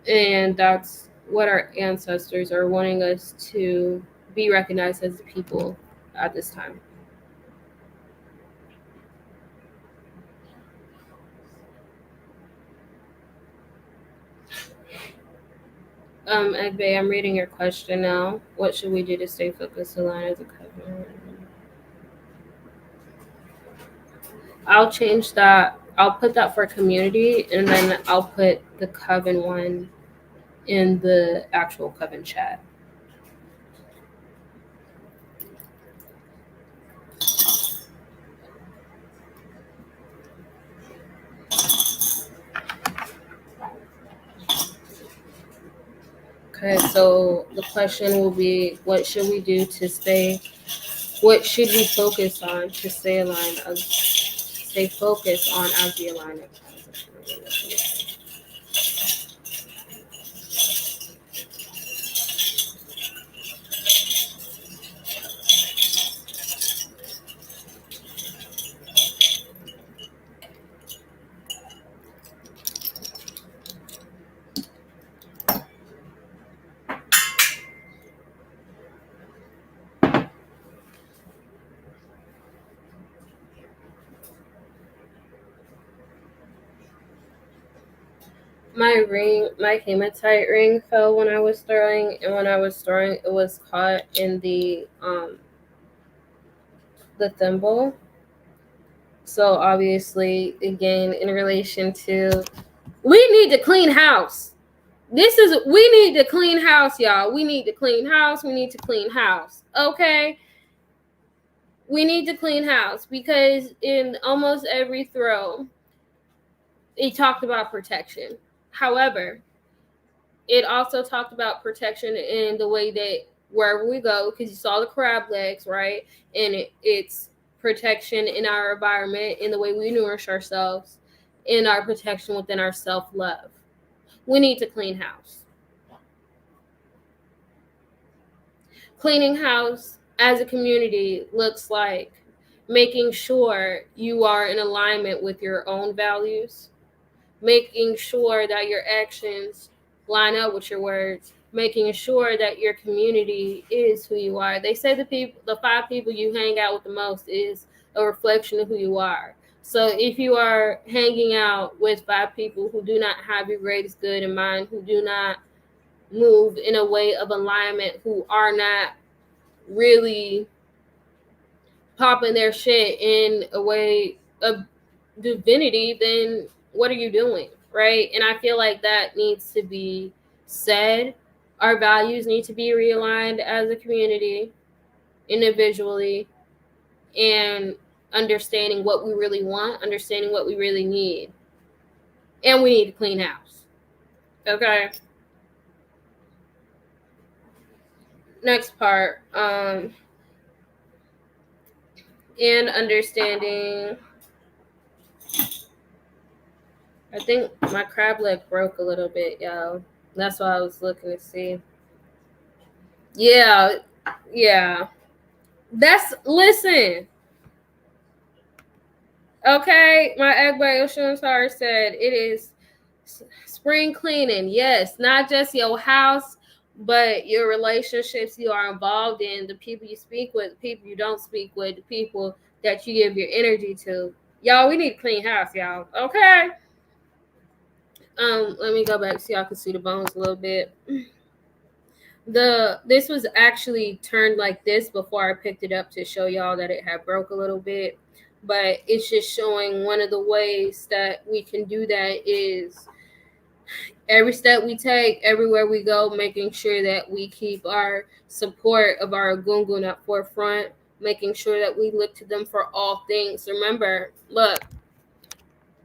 Speaker 1: And that's what our ancestors are wanting us to be recognized as the people at this time. Egbe, I'm reading your question now. What should we do to stay focused and aligned as a covenant? I'll change that. I'll put that for community, and then I'll put the coven one in the actual coven chat. Okay, so the question will be, what should we do to stay, what should we focus on to stay aligned, stay focused on as the alignment? My hematite ring fell when I was throwing, and when I was throwing, it was caught in the thimble. So obviously, again, in relation to, we need to clean house. We need to clean house, y'all. We need to clean house. We need to clean house. Okay? We need to clean house because in almost every throw, it talked about protection. However, it also talked about protection in the way that wherever we go, because you saw the crab legs, right? And it's protection in our environment, in the way we nourish ourselves, in our protection within our self-love. We need to clean house. Cleaning house as a community looks like making sure you are in alignment with your own values, making sure that your actions line up with your words, making sure that your community is who you are. They say the 5 people you hang out with the most is a reflection of who you are. So if you are hanging out with 5 people who do not have your greatest good in mind, who do not move in a way of alignment, who are not really popping their shit in a way of divinity, then what are you doing, right? And I feel like that needs to be said. Our values need to be realigned as a community, individually, and understanding what we really want, understanding what we really need. And we need to clean house. Okay. Next part. And understanding. I think my crab leg broke a little bit, y'all. That's why I was looking to see. Yeah. Listen. Okay, my Egg by Ocean Star said it is spring cleaning. Yes, not just your house, but your relationships you are involved in, the people you speak with, the people you don't speak with, the people that you give your energy to. Y'all, we need a clean house, y'all. Okay. Let me go back so y'all can see the bones a little bit. This was actually turned like this before I picked it up to show y'all that it had broke a little bit, but it's just showing one of the ways that we can do that is every step we take, everywhere we go, making sure that we keep our support of our gungun at forefront, making sure that we look to them for all things. Remember, look,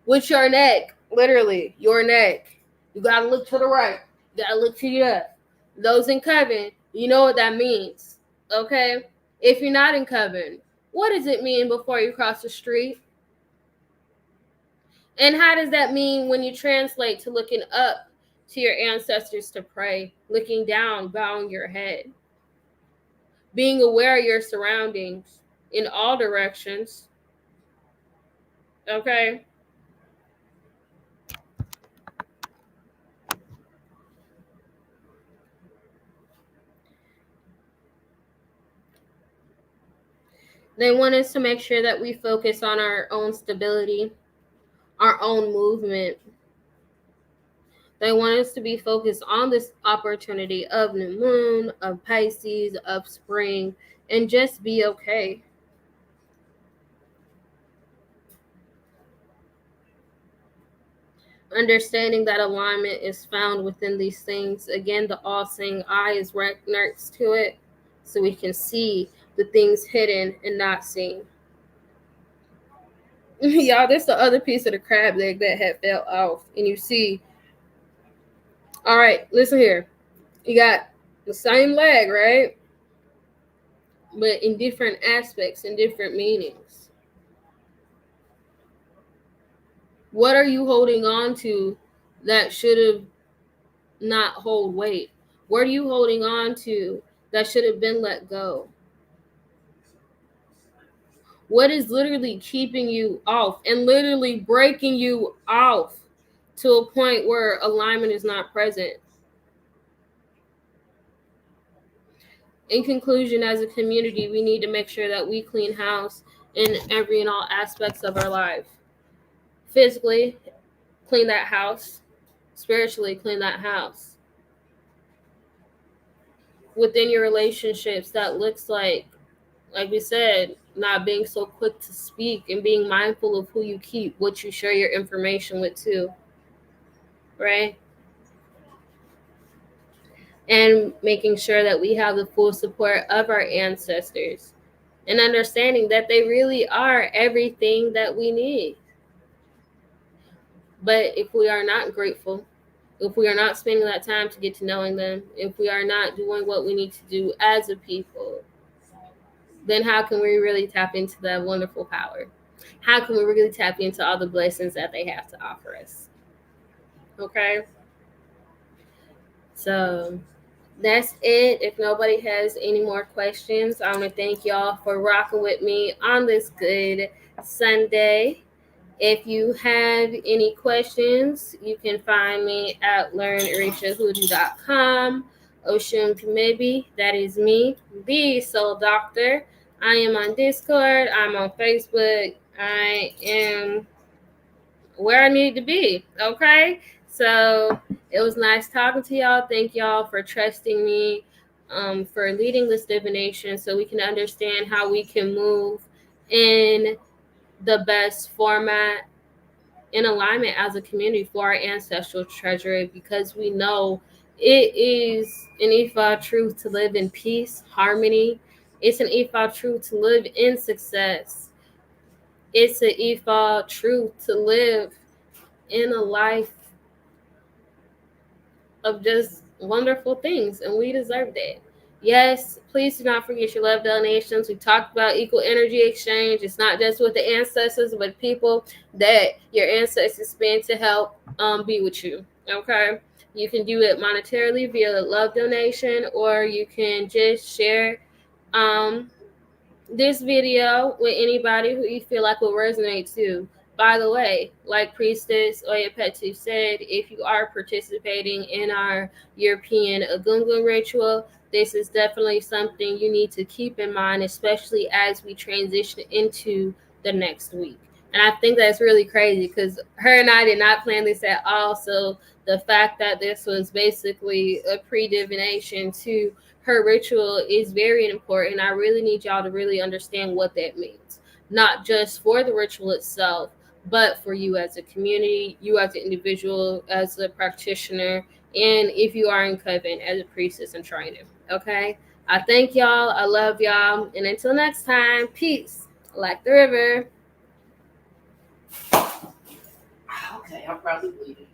Speaker 1: with your neck, literally, your neck, you gotta look to the right, you gotta look to the left. Those in coven, you know what that means, okay? If you're not in coven, what does it mean before you cross the street? And how does that mean when you translate to looking up to your ancestors to pray, looking down, bowing your head, being aware of your surroundings in all directions, okay? They want us to make sure that we focus on our own stability, our own movement. They want us to be focused on this opportunity of new moon, of Pisces, of spring, and just be okay. Understanding that alignment is found within these things. Again, the all-seeing eye is right next to it, so we can see the things hidden and not seen. Y'all, this is the other piece of the crab leg that had fell off, and you see. All right, listen here. You got the same leg, right? But in different aspects and different meanings. What are you holding on to that should have not hold weight? What are you holding on to that should have been let go? What is literally keeping you off and literally breaking you off to a point where alignment is not present? In conclusion, as a community, we need to make sure that we clean house in every and all aspects of our life. Physically, clean that house. Spiritually, clean that house. Within your relationships, that looks like we said, not being so quick to speak and being mindful of who you keep, what you share your information with too, right? And making sure that we have the full support of our ancestors and understanding that they really are everything that we need. But if we are not grateful, if we are not spending that time to get to knowing them, if we are not doing what we need to do as a people, then how can we really tap into that wonderful power? How can we really tap into all the blessings that they have to offer us? Okay? So that's it. If nobody has any more questions, I want to thank y'all for rocking with me on this good Sunday. If you have any questions, you can find me at learnorishahoodoo.com. Oshun Kamibi, that is me, TheeSoulDoktor. I am on Discord. I'm on Facebook. I am where I need to be. Okay? So it was nice talking to y'all. Thank y'all for trusting me, for leading this divination so we can understand how we can move in the best format in alignment as a community for our ancestral treasury, because we know it is an Ifa truth to live in peace, harmony. It's an Ifa truth to live in success. It's an Ifa truth to live in a life of just wonderful things, and we deserve that. Yes, please do not forget your love donations. We talked about equal energy exchange. It's not just with the ancestors, but people that your ancestors spend to help be with you. Okay, you can do it monetarily via love donation, or you can just share this video with anybody who you feel like will resonate to. By the way, like Priestess Oyapetu said, if you are participating in our European Agungun ritual, this is definitely something you need to keep in mind, especially as we transition into the next week. And I think that's really crazy because her and I did not plan this at all. So the fact that this was basically a pre-divination to her ritual is very important. I really need y'all to really understand what that means, not just for the ritual itself, but for you as a community, you as an individual, as a practitioner, and if you are in coven as a priestess and trainer. Okay? I thank y'all. I love y'all. And until next time, peace. Like the river.
Speaker 2: Okay, I'll probably leave it.